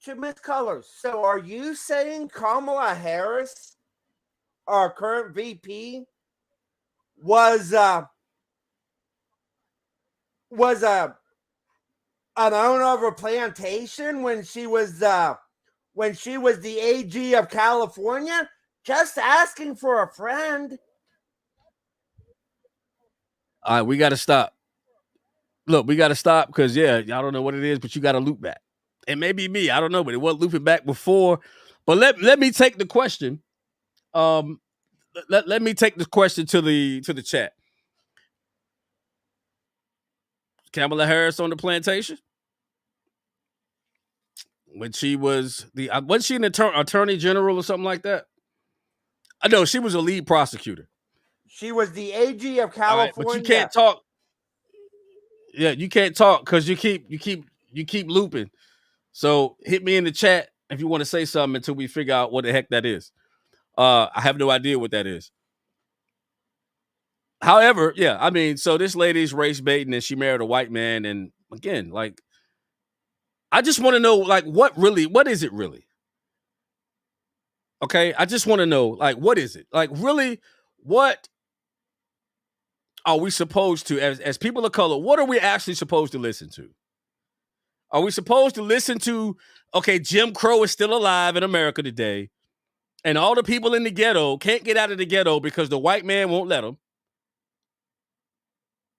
To Miss Colors. So are you saying Kamala Harris, our current VP, was an owner of a plantation when she was the AG of California? Just asking for a friend. All right, we got to stop. Look, we got to stop because, I don't know what it is, but you got to loop back. It may be me. I don't know, but it wasn't looping back before. But let me take the question. Let me take the question to the chat. Kamala Harris on the plantation? When she was wasn't she an attorney general or something like that? I know she was a lead prosecutor. She was the AG of California. Right, but you can't talk. Yeah, you can't talk because you keep looping. So hit me in the chat if you want to say something until we figure out what the heck that is. I have no idea what that is. However, I mean, so this lady's race baiting and she married a white man, and again, like, I just want to know, like, what is it really? Okay, I just want to know, like, what is it? Like, really, what are we supposed to, as people of color, what are we actually supposed to listen to? Are we supposed to listen to, okay, Jim Crow is still alive in America today, and all the people in the ghetto can't get out of the ghetto because the white man won't let them?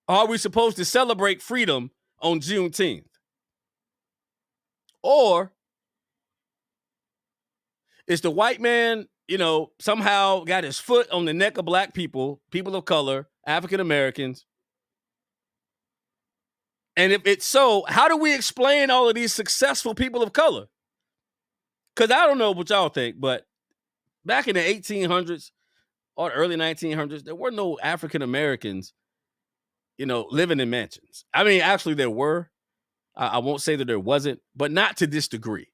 Are we supposed to celebrate freedom on Juneteenth? Or is the white man, somehow got his foot on the neck of black people, people of color, African Americans? And if it's so, how do we explain all of these successful people of color? Because I don't know what y'all think, but back in the 1800s or early 1900s, there were no African Americans, living in mansions. I mean, actually, there were. I won't say that there wasn't, but not to this degree.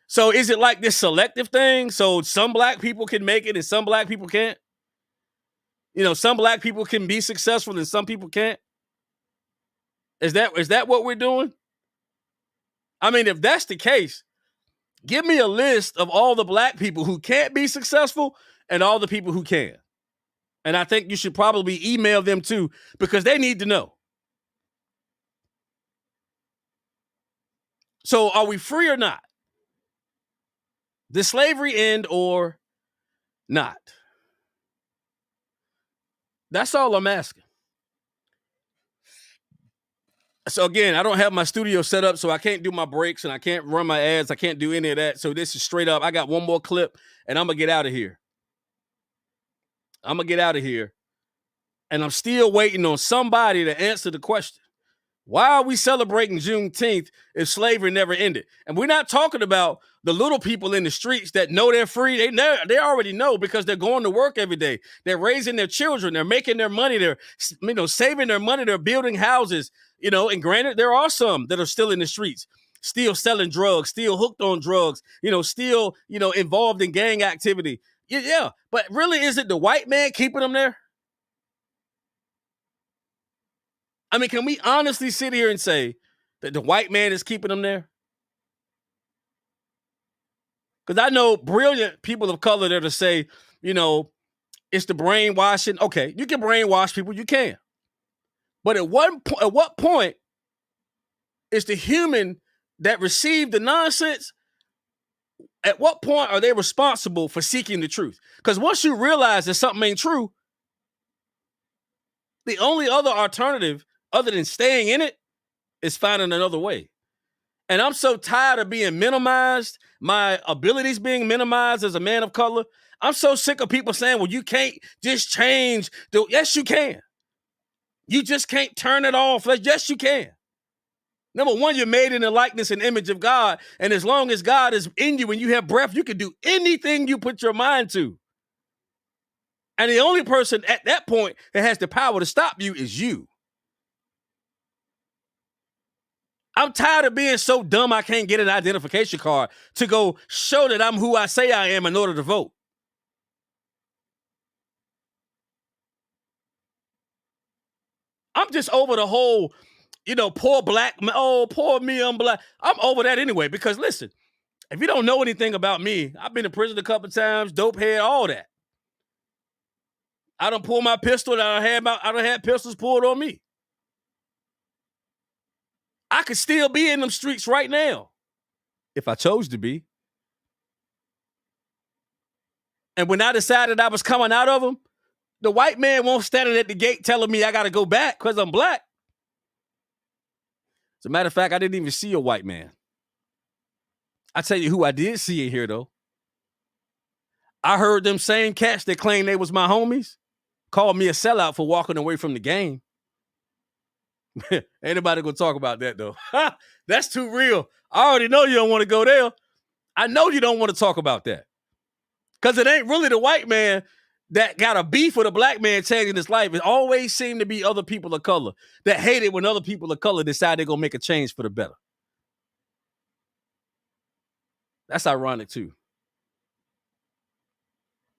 So is it like this selective thing? So some black people can make it and some black people can't? Some black people can be successful and some people can't? Is that what we're doing? I mean, if that's the case, give me a list of all the black people who can't be successful and all the people who can. And I think you should probably email them too, because they need to know. So are we free or not? Does slavery end or not? That's all I'm asking. So again, I don't have my studio set up, so I can't do my breaks and I can't run my ads. I can't do any of that. So this is straight up. I got one more clip and I'm going to get out of here. And I'm still waiting on somebody to answer the question. Why are we celebrating Juneteenth if slavery never ended? And we're not talking about the little people in the streets that know they're free. They already know because they're going to work every day. They're raising their children. They're making their money. They're saving their money. They're building houses. And granted, there are some that are still in the streets, still selling drugs, still hooked on drugs, still, involved in gang activity. Yeah. But really, is it the white man keeping them there? I mean, can we honestly sit here and say that the white man is keeping them there? Because I know brilliant people of color that'll say, it's the brainwashing. Okay, you can brainwash people, you can. But at what point is the human that received the nonsense, at what point are they responsible for seeking the truth? Because once you realize that something ain't true, the only other alternative other than staying in it is finding another way. And I'm so tired of being minimized, my abilities being minimized as a man of color. I'm so sick of people saying, well, you can't just change. Yes, you can. You just can't turn it off. Yes, you can. Number one, you're made in the likeness and image of God. And as long as God is in you and you have breath, you can do anything you put your mind to. And the only person at that point that has the power to stop you is you. I'm tired of being so dumb I can't get an identification card to go show that I'm who I say I am in order to vote. I'm just over the whole, poor black, poor me, I'm black. I'm over that anyway, because listen, if you don't know anything about me, I've been to prison a couple times, dope head, all that. I done pulled my pistol, I done had pistols pulled on me. I could still be in them streets right now if I chose to be. And when I decided I was coming out of them, the white man won't standing at the gate telling me I got to go back because I'm black. As a matter of fact, I didn't even see a white man. I tell you who I did see in here, though. I heard them same cats that claimed they was my homies called me a sellout for walking away from the game. Ain't nobody gonna talk about that, though. That's too real. I already know you don't want to go there. I know you don't want to talk about that. Because it ain't really the white man that got a beef with a black man changing his life. It always seemed to be other people of color that hate it when other people of color decide they're gonna make a change for the better. That's ironic, too.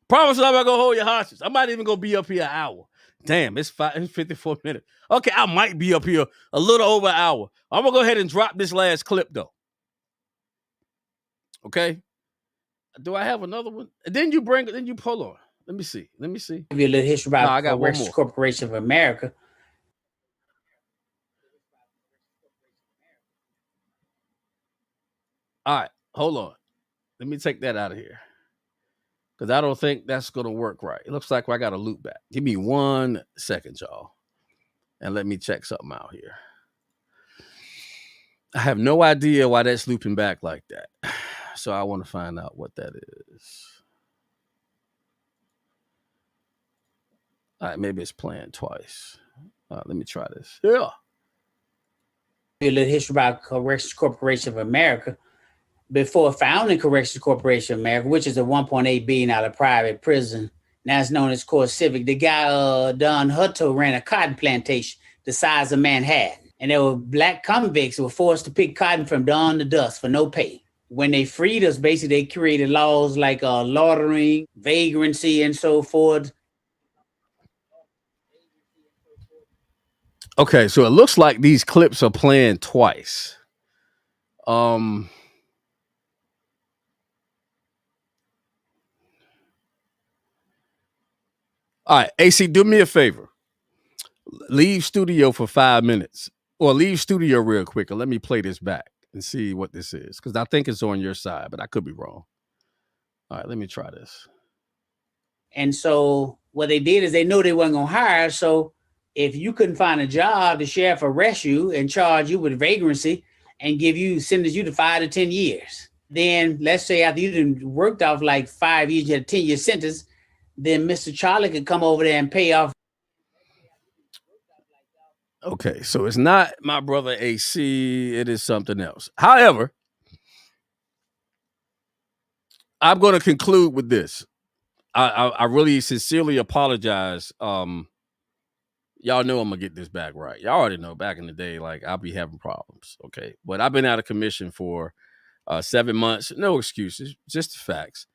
Promise I'm not gonna hold your hostage. I might even go be up here an hour. Damn, it's 54 minutes. Okay, I might be up here a little over an hour. I'm gonna go ahead and drop this last clip, though. Okay. Do I have another one? And then you pull on. Let me see. Give you a little history No, about I got one more. Corporation of America. All right, hold on. Let me take that out of here because I don't think that's going to work right. It looks like I got to loop back. Give me 1 second, y'all, and let me check something out here. I have no idea why that's looping back like that. So I want to find out what that is. All right, maybe it's playing twice. Let me try this. Yeah. A little history about Corrections Corporation of America. Before founding Corrections Corporation of America, which is a $1.8 billion private prison, now it's known as Core Civic, the guy, Don Hutto, ran a cotton plantation the size of Manhattan. And there were black convicts who were forced to pick cotton from dawn to dusk for no pay. When they freed us, basically, they created laws like loitering, vagrancy, and so forth. Okay, so it looks like these clips are playing twice. All right, AC, do me a favor. Leave studio for 5 minutes, or leave studio real quick, and let me play this back and see what this is, because I think it's on your side, but I could be wrong. All right, let me try this. And so what they did is they knew they weren't going to hire. So if you couldn't find a job, the sheriff arrest you and charge you with vagrancy and sentence you to 5 to 10 years. Then let's say after you worked off like 5 years, you had a 10-year sentence, then Mr. Charlie could come over there and pay off. Okay, so it's not my brother AC, it is something else. However, I'm going to conclude with this. I really sincerely apologize. Y'all know I'm gonna get this back right. Y'all already know back in the day, like I'll be having problems. Okay, but I've been out of commission for 7 months. No excuses, just the facts.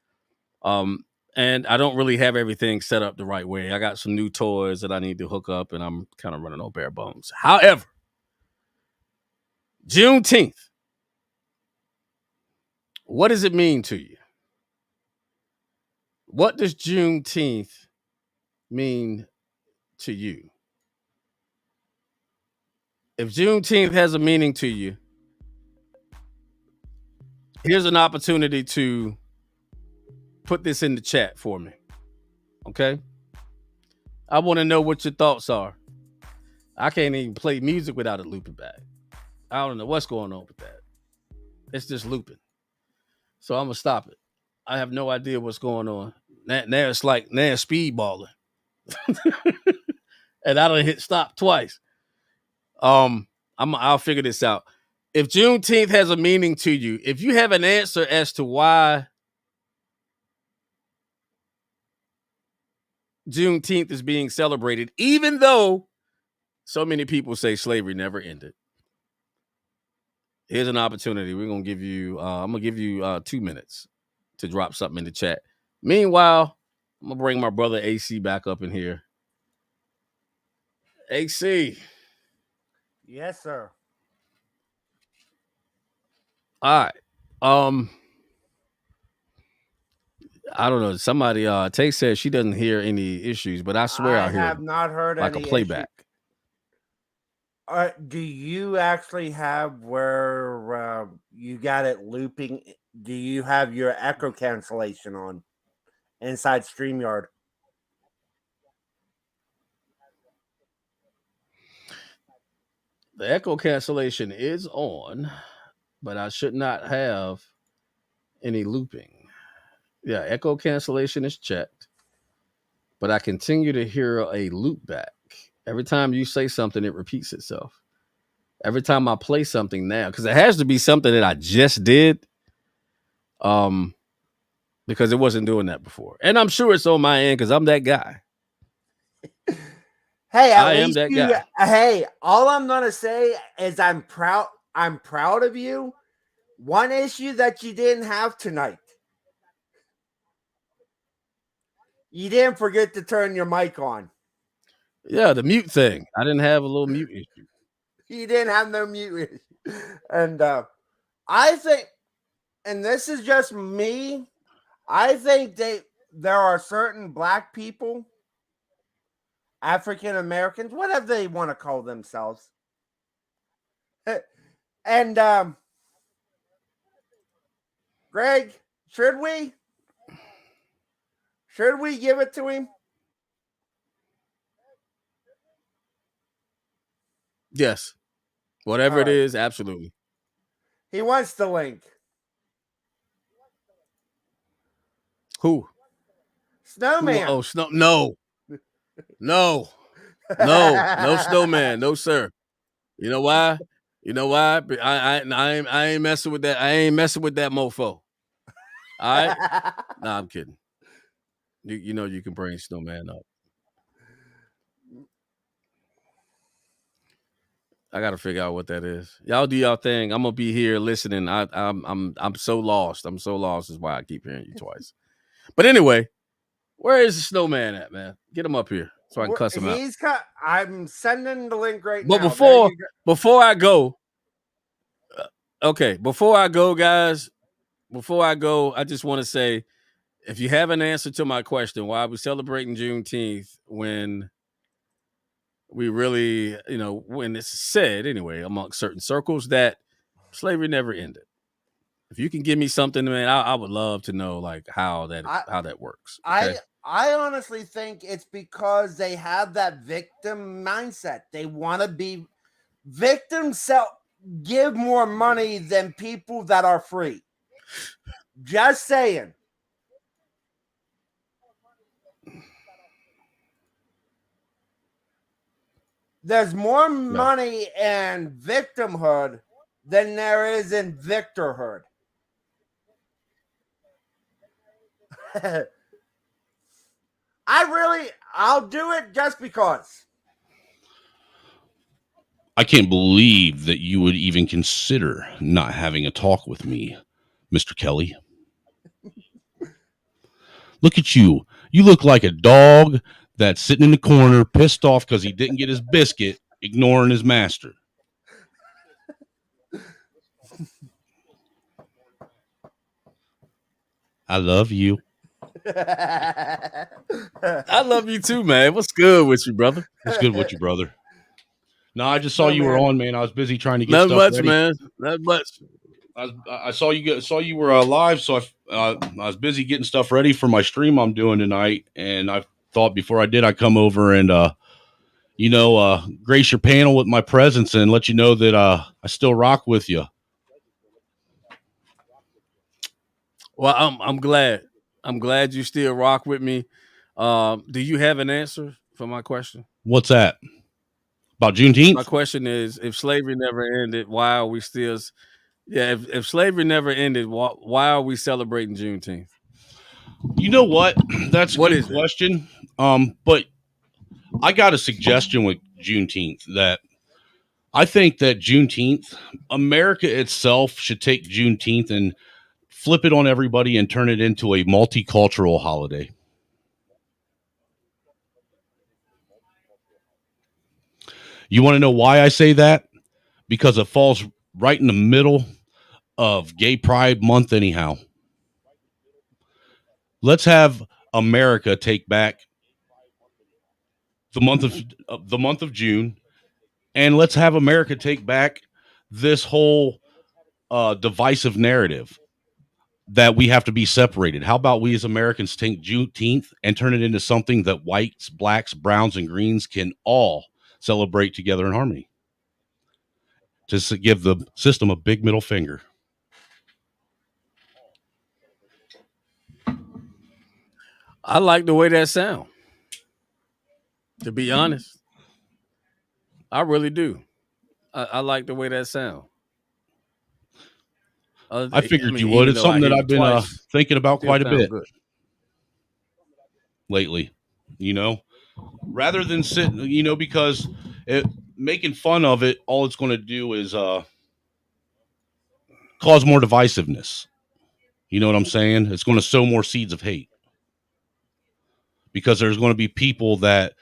And I don't really have everything set up the right way. I got some new toys that I need to hook up, and I'm kind of running on bare bones. However, Juneteenth, what does it mean to you? What does Juneteenth mean to you? If Juneteenth has a meaning to you, here's an opportunity to put this in the chat for me. Okay? I want to know what your thoughts are. I can't even play music without it looping back. I don't know what's going on with that. It's just looping. So I'm going to stop it. I have no idea what's going on. Now it's like, now it's speedballing. And I done hit stop twice. I'll figure this out. If Juneteenth has a meaning to you, if you have an answer as to why Juneteenth is being celebrated, even though so many people say slavery never ended, here's an opportunity. We're gonna give you. I'm gonna give you 2 minutes to drop something in the chat. Meanwhile, I'm gonna bring my brother AC back up in here. AC. Yes, sir. All right. I don't know. Somebody Tay says she doesn't hear any issues, but I swear I hear have not heard like any a playback. Do you actually have where you got it looping? Do you have your echo cancellation on inside StreamYard? The echo cancellation is on, but I should not have any looping. Yeah, echo cancellation is checked, but I continue to hear a loop back. Every time you say something, it repeats itself. Every time I play something now, because it has to be something that I just did, because it wasn't doing that before. And I'm sure it's on my end because I'm that guy. Hey, I am that guy. Hey, all I'm gonna say is I'm proud. I'm proud of you. One issue that you didn't have tonight. You didn't forget to turn your mic on. Yeah, the mute thing. I didn't have a little mute issue. You didn't have no mute issue. And I think and this is just me, I think there are certain black people, African Americans, whatever they want to call themselves. And Greg, should we give it to him? Yes. Whatever All it right. is, absolutely. He wants the link. Who? Snowman. Oh, no. No. No snowman. No, sir. You know why? I ain't messing with that. I ain't messing with that mofo. All right? Nah, I'm kidding. You know you can bring snowman up. I gotta figure out what that is. Y'all do y'all thing. I'm gonna be here listening. I'm so lost. I'm so lost is why I keep hearing you twice. But anyway, where is the snowman at, man? Get him up here so I can cuss him out. I'm sending the link right But now. before I go, okay, before I go, guys, I just want to say, if you have an answer to my question, why are we celebrating Juneteenth when we really, when it's said anyway among certain circles that slavery never ended? If you can give me something, man, I would love to know like how that works. Okay? I honestly think it's because they have that victim mindset. They want to be victims. Give more money than people that are free. Just saying. There's more money in victimhood than there is in victorhood. I'll do it just because. I can't believe that you would even consider not having a talk with me, Mr. Kelly. Look at you. You look like a dog that's sitting in the corner, pissed off because he didn't get his biscuit, ignoring his master. I love you. I love you too, man. What's good with you, brother? What's good with you, brother? No, I just saw you were on, man. I was busy trying to get Not stuff much, ready. man. Not much. I saw you were live, so I was busy getting stuff ready for my stream I'm doing tonight, and I thought before I did, I'd come over and grace your panel with my presence and let you know that I still rock with you. Well, I'm glad. I'm glad you still rock with me. Do you have an answer for my question? What's that? About Juneteenth? My question is, if slavery never ended, why are we still? Yeah, if slavery never ended, why are we celebrating Juneteenth? You know what? That's a good question. But I got a suggestion with Juneteenth that I think that Juneteenth, America itself should take Juneteenth and flip it on everybody and turn it into a multicultural holiday. You want to know why I say that? Because it falls right in the middle of Gay Pride Month anyhow. Let's have America take back the month of June, and let's have America take back this whole divisive narrative that we have to be separated. How about we as Americans take Juneteenth and turn it into something that whites, blacks, browns, and greens can all celebrate together in harmony? Just to give the system a big middle finger. I like the way that sound. To be honest, I really do. I like the way that sound. I figured you would. It's something that I've been thinking about quite a bit lately, rather than sitting, because making fun of it, all it's going to do is cause more divisiveness. You know what I'm saying? It's going to sow more seeds of hate because there's going to be people that,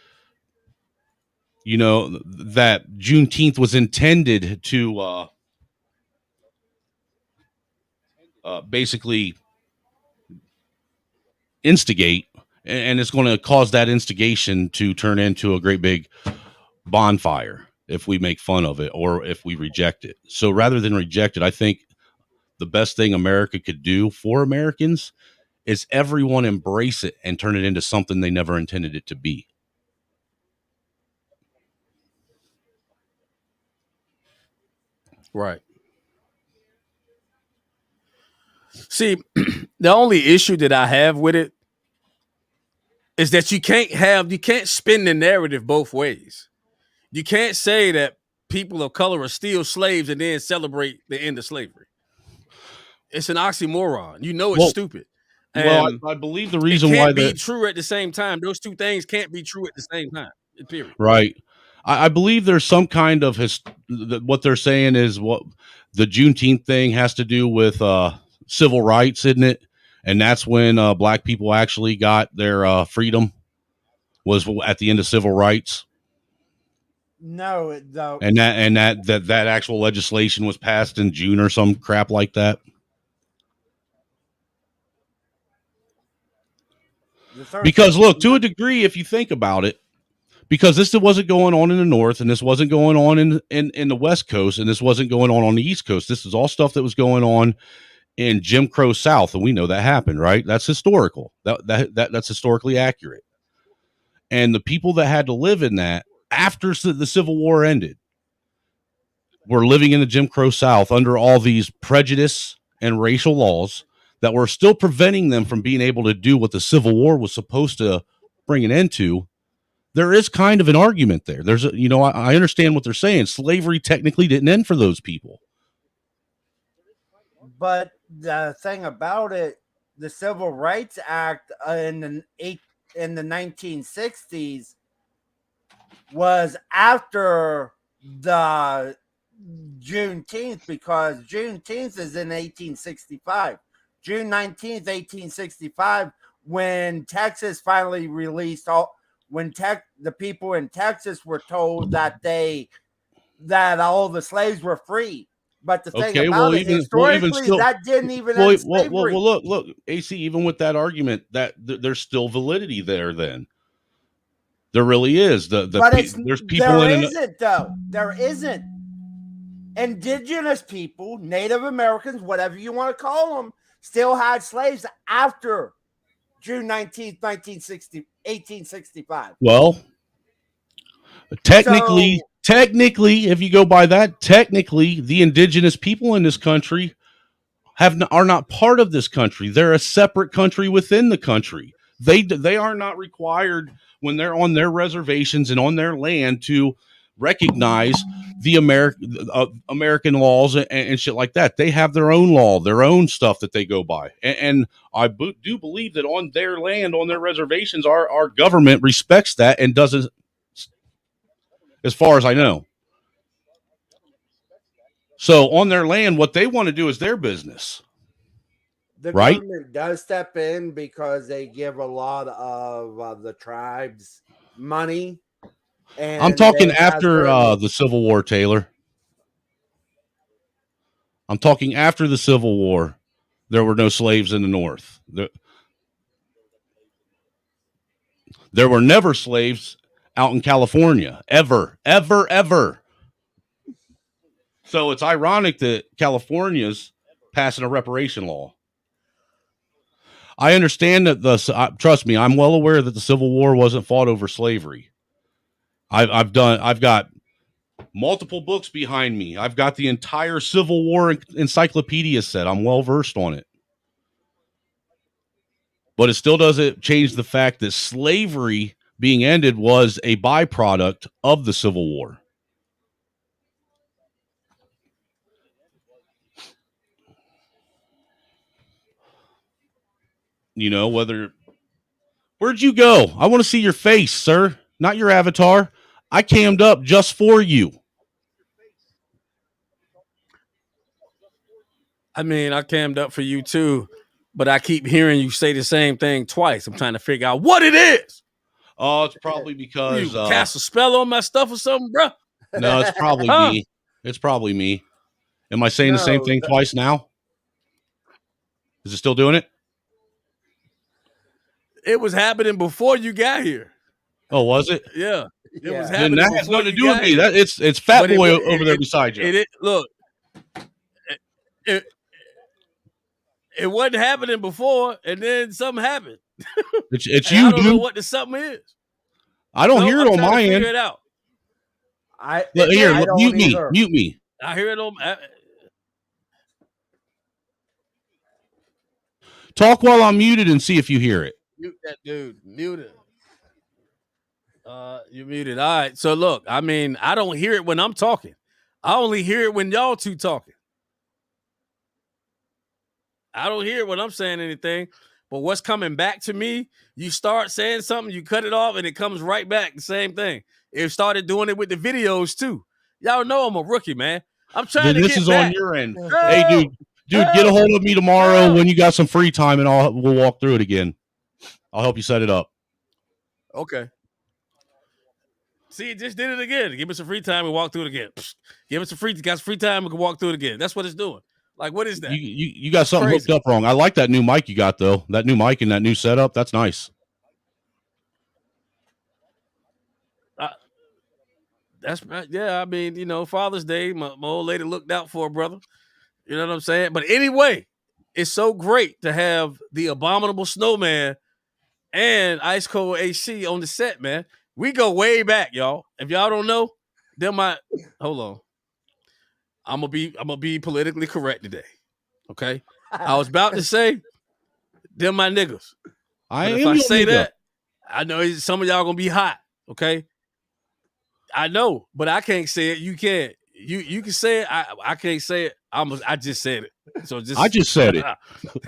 that Juneteenth was intended to basically instigate, and it's going to cause that instigation to turn into a great big bonfire if we make fun of it or if we reject it. So rather than reject it, I think the best thing America could do for Americans is everyone embrace it and turn it into something they never intended it to be. Right. See, the only issue that I have with it is that you can't spin the narrative both ways. You can't say that people of color are still slaves and then celebrate the end of slavery. It's an oxymoron. You know it's stupid. Well, I believe the reason it why can't be that true at the same time. Those two things can't be true at the same time. Period. right. I believe there's some kind of what they're saying is what the Juneteenth thing has to do with civil rights, isn't it? And that's when black people actually got their freedom, was at the end of civil rights. No, And that actual legislation was passed in June or some crap like that. Because look, to a degree, if you think about it, because this wasn't going on in the North, and this wasn't going on in the West Coast, and this wasn't going on the East Coast. This is all stuff that was going on in Jim Crow South, and we know that happened, right? That's historical. That's historically accurate. And the people that had to live in that after the Civil War ended were living in the Jim Crow South under all these prejudice and racial laws that were still preventing them from being able to do what the Civil War was supposed to bring an end to. There is kind of an argument there. There's I understand what they're saying. Slavery technically didn't end for those people. But the thing about it, the Civil Rights Act in the 1960s was after the Juneteenth, because Juneteenth is in 1865. June 19th, 1865, when Texas finally released the people in Texas were told that all the slaves were free. But the thing about it, historically, that didn't even end slavery. Well, look, AC, even with that argument, that there's still validity there. Then there really is. There's people There isn't. Indigenous people, Native Americans, whatever you want to call them, still had slaves after June 19th, 1865. Well, technically, if you go by that, technically, the indigenous people in this country are not part of this country. They're a separate country within the country. They are not required when they're on their reservations and on their land to recognize the American laws and shit like that. They have their own law, their own stuff that they go by. And I do believe that on their land, on their reservations, our government respects that and doesn't, as far as I know. So on their land, what they want to do is their business. The right? government does step in because they give a lot of the tribes money. And I'm talking after the Civil War, Taylor. I'm talking after the Civil War. There were no slaves in the North. There were never slaves out in California. Ever. So it's ironic that California's passing a reparation law. I understand that trust me, I'm well aware that the Civil War wasn't fought over slavery. I've got multiple books behind me. I've got the entire Civil War encyclopedia set. I'm well versed on it. But it still doesn't change the fact that slavery being ended was a byproduct of the Civil War. You know, where'd you go? I want to see your face, sir, not your avatar. I cammed up just for you. I mean, I cammed up for you too, but I keep hearing you say the same thing twice. I'm trying to figure out what it is. Oh, it's probably because you cast a spell on my stuff or something, bro. No, it's probably me. It's probably me. Am I saying the same thing twice now? Is it still doing it? It was happening before you got here. Oh, was it? Yeah. It was Then happening that has before nothing to you do with got me. here. It's Fat But Boy over there beside you. Look, it wasn't happening before, and then something happened. It's And you, I don't know dude. what the something is. I don't So hear it I'm on trying my to end. figure it out. Here, I don't mute me. either. Mute me. I hear it on. Talk while I'm muted and see if you hear it. Mute that dude. Mute it. You're muted. All right. So look, I mean, I don't hear it when I'm talking. I only hear it when y'all two talking. I don't hear it when I'm saying anything. But what's coming back to me, you start saying something, you cut it off, and it comes right back. The same thing. It started doing it with the videos too. Y'all know I'm a rookie, man. I'm trying to This get is back. on your end. Help! Hey, dude, get a hold of me tomorrow when you got some free time, and we'll walk through it again. I'll help you set it up. Okay. See, it just did it again. Give me some free time and walk through it again. Give us some free time, we can walk through it again. That's what it's doing. Like, what is that? You got something hooked up wrong. I like that new mic you got, though. That new mic and that new setup. That's nice. That's right. Yeah, I mean, you know, Father's Day, my old lady looked out for her brother. You know what I'm saying? But anyway, it's so great to have the Abominable Snowman and Ice Cold AC on the set, man. We go way back, y'all. If y'all don't know, hold on. I'm gonna be politically correct today. Okay. I was about to say, they're my niggas. But if I say that, I know some of y'all gonna be hot. Okay. I know, but I can't say it. You can't. You can say it. I can't say it. I just said it. So I just said it.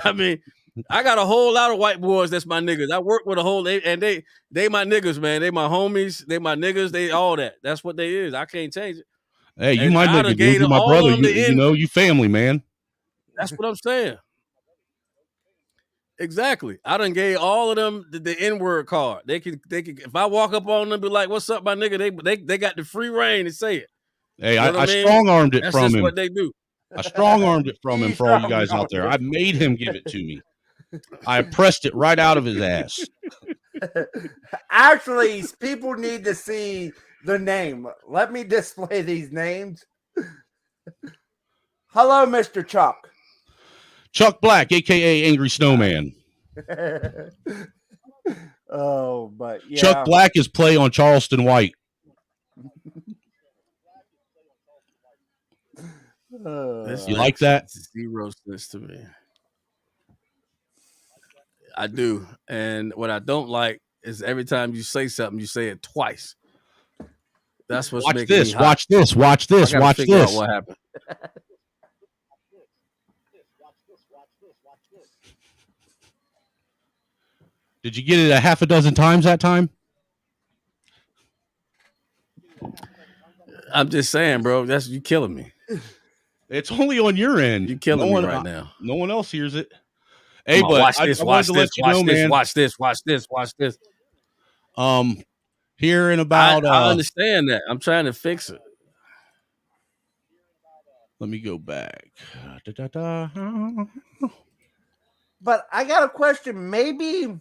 I mean, I got a whole lot of white boys that's my niggas. I work with and they my niggas, man. They my homies. They my niggas. They all that. That's what they is. I can't change it. Hey, you my nigga, dude. You my brother. You know, you family, man. That's what I'm saying. Exactly. I done gave all of them the N-word card. They can if I walk up on them, be like, "What's up, my nigga?" They got the free reign to say it. Hey, I strong-armed it from him. That's what they do. I strong-armed it from him for all you guys out there. I made him give it to me. I pressed it right out of his ass. Actually, people need to see the name. Let me display these names. Hello, Mr. Chuck. Chuck Black, a.k.a. Angry Snowman. Oh, but yeah. Chuck Black is play on Charleston White. You like that? Zero sense to me. I do. And what I don't like is every time you say something, you say it twice. That's what's making me hot. Watch this. Watch this. Watch this. What happened? Did you get it a half a dozen times that time? I'm just saying, bro. That's you killing me. It's only on your end. You killing me right now. No one else hears it. Hey, but watch this. Watch this. Here in about I understand that. I'm trying to fix it. Let me go back. But I got a question. Maybe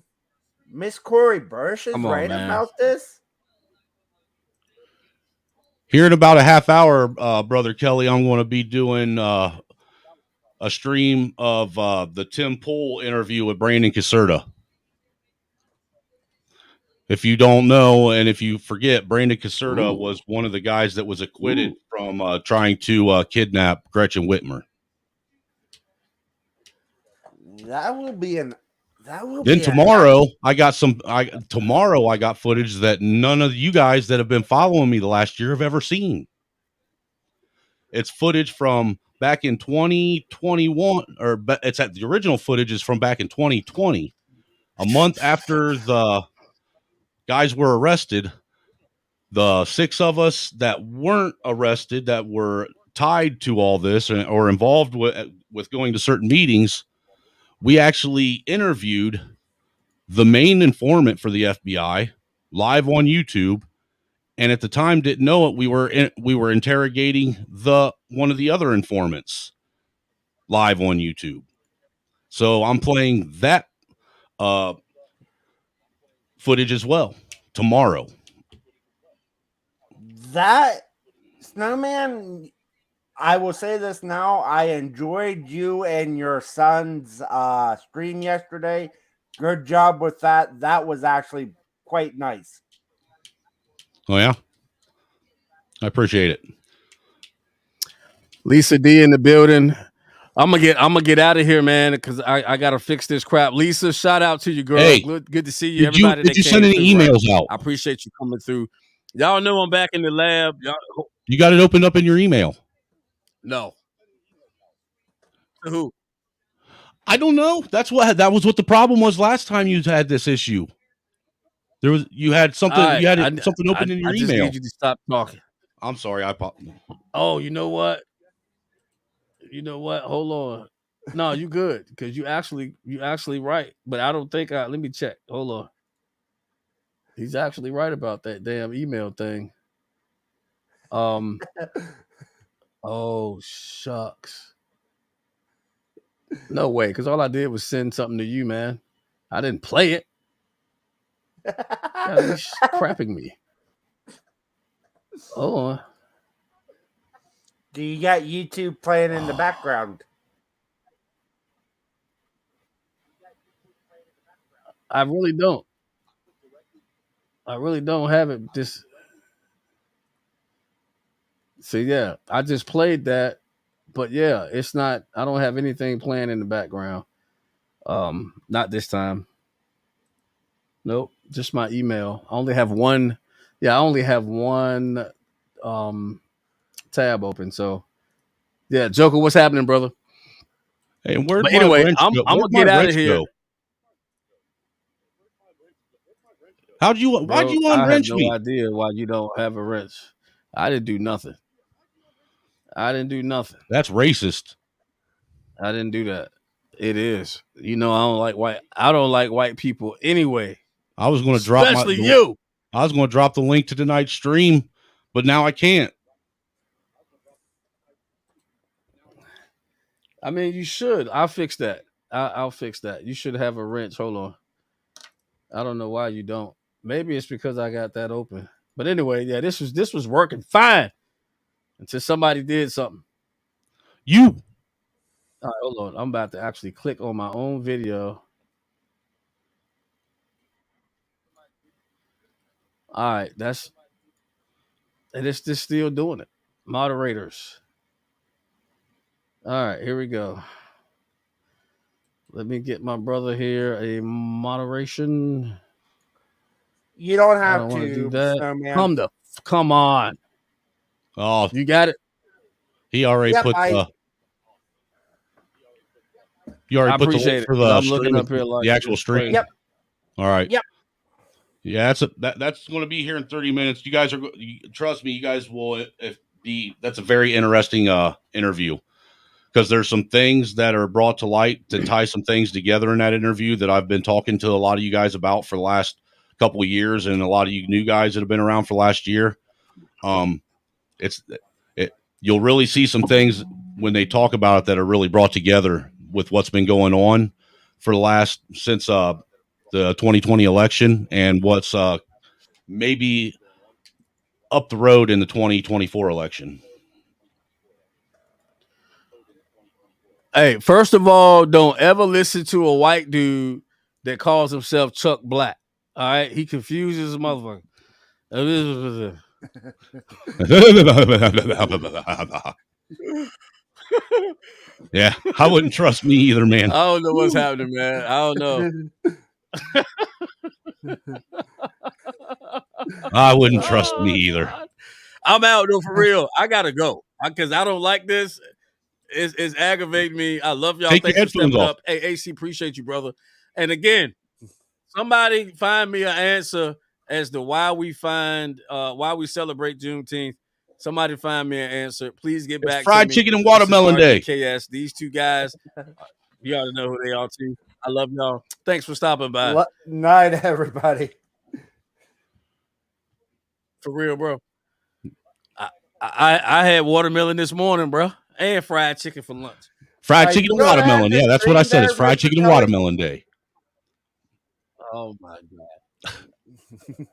Miss Corey Bursch is right about this. Here in about a half hour, Brother Kelly, I'm going to be doing a stream of the Tim Pool interview with Brandon Caserta. If you don't know, and if you forget, Brandon Caserta was one of the guys that was acquitted from trying to kidnap Gretchen Whitmer. That will be tomorrow I got footage that none of you guys that have been following me the last year have ever seen. It's footage from back in 2021, the original footage is from back in 2020, a month after the guys were arrested. The 6 of us that weren't arrested, that were tied to all this or involved with going to certain meetings, we actually interviewed the main informant for the FBI live on YouTube, and at the time didn't know it. We were interrogating one of the other informants live on YouTube. So I'm playing that footage as well tomorrow. That Snowman, I will say this now. I enjoyed you and your son's stream yesterday. Good job with that. That was actually quite nice. Oh yeah, I appreciate it. Lisa D in the building. I'm gonna get out of here, man, because I gotta fix this crap. Lisa, shout out to you, girl. Hey, Good to see you. did you Everybody that send came any through, right? emails out? I appreciate you coming through. Y'all know I'm back in the lab. You got it opened up in your email? No. Who? I don't know. That was what the problem was last time you had this issue. You had something something open in your I just email. need you to stop talking. I'm sorry. Oh, you know what? Hold on. No, you good because you actually right. But I don't think let me check. Hold on. He's actually right about that damn email thing. Oh shucks. No way, because all I did was send something to you, man. I didn't play it. God, he's crapping me. Hold on. Do you got YouTube playing in the background? I really don't. I really don't have it. See, yeah, I just played that, but yeah, it's not. I don't have anything playing in the background. Not this time. Nope, just my email. I only have one. Yeah, I only have one tab open. So, yeah, Joker, what's happening, brother? Hey, where'd But my anyway, wrench I'm go? gonna Where'd my get out of wrench here. go? Why'd you I have unwrench no me? idea why you don't have a wrench. I didn't do nothing. That's racist. I didn't do that. It is. You know, I don't like white people anyway. I was going to drop Especially you. I was going to drop the link to tonight's stream, but now I can't. I mean, you should. I'll fix that. I'll fix that. You should have a wrench. Hold on. I don't know why you don't. Maybe it's because I got that open. But anyway, yeah, this was working fine until somebody did something. You. All right, hold on. I'm about to actually click on my own video. All right, it's just still doing it. Moderators. All right, here we go. Let me get my brother here a moderation. You don't I have don't want to do to, that. Snowman. Come on. Oh, you got it. He already put you already put the link for the I'm looking up here the actual stream. Yep. All right. Yep. Yeah, that's going to be here in 30 minutes. You guys trust me. You guys will that's a very interesting interview because there's some things that are brought to light to tie some things together in that interview that I've been talking to a lot of you guys about for the last couple of years, and a lot of you new guys that have been around for last year. You'll really see some things when they talk about it that are really brought together with what's been going on for the last since the 2020 election and what's maybe up the road in the 2024 election. Hey, first of all, don't ever listen to a white dude that calls himself Chuck Black. All right, he confuses a motherfucker. Yeah, I wouldn't trust me either, man. I don't know what's happening, man. I don't know. I wouldn't trust me either. God. I'm out though, for real. I gotta go because I don't like this. It's aggravating me. I love y'all. Take your Thanks for stepping headphones up. Hey, AC, appreciate you, brother. And again, somebody find me an answer as to why we celebrate Juneteenth. Somebody find me an answer. Please get back to me. Fried chicken and watermelon day. KS. These two guys, you ought to know who they are too. I love y'all. Thanks for stopping by. Night, everybody. For real, bro. I had watermelon this morning, bro, and fried chicken for lunch. Fried Are chicken you and gonna have watermelon. the Yeah, that's what I said. It's green bear fried chicken and versatility? watermelon day. Oh my god.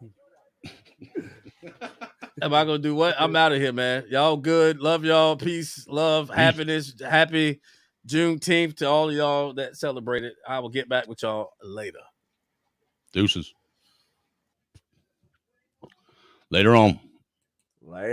Am I gonna do what? I'm out of here, man. Y'all good. Love y'all. Peace, love, happiness. Happy Juneteenth to all of y'all that celebrated. I will get back with y'all later. Deuces. Later on.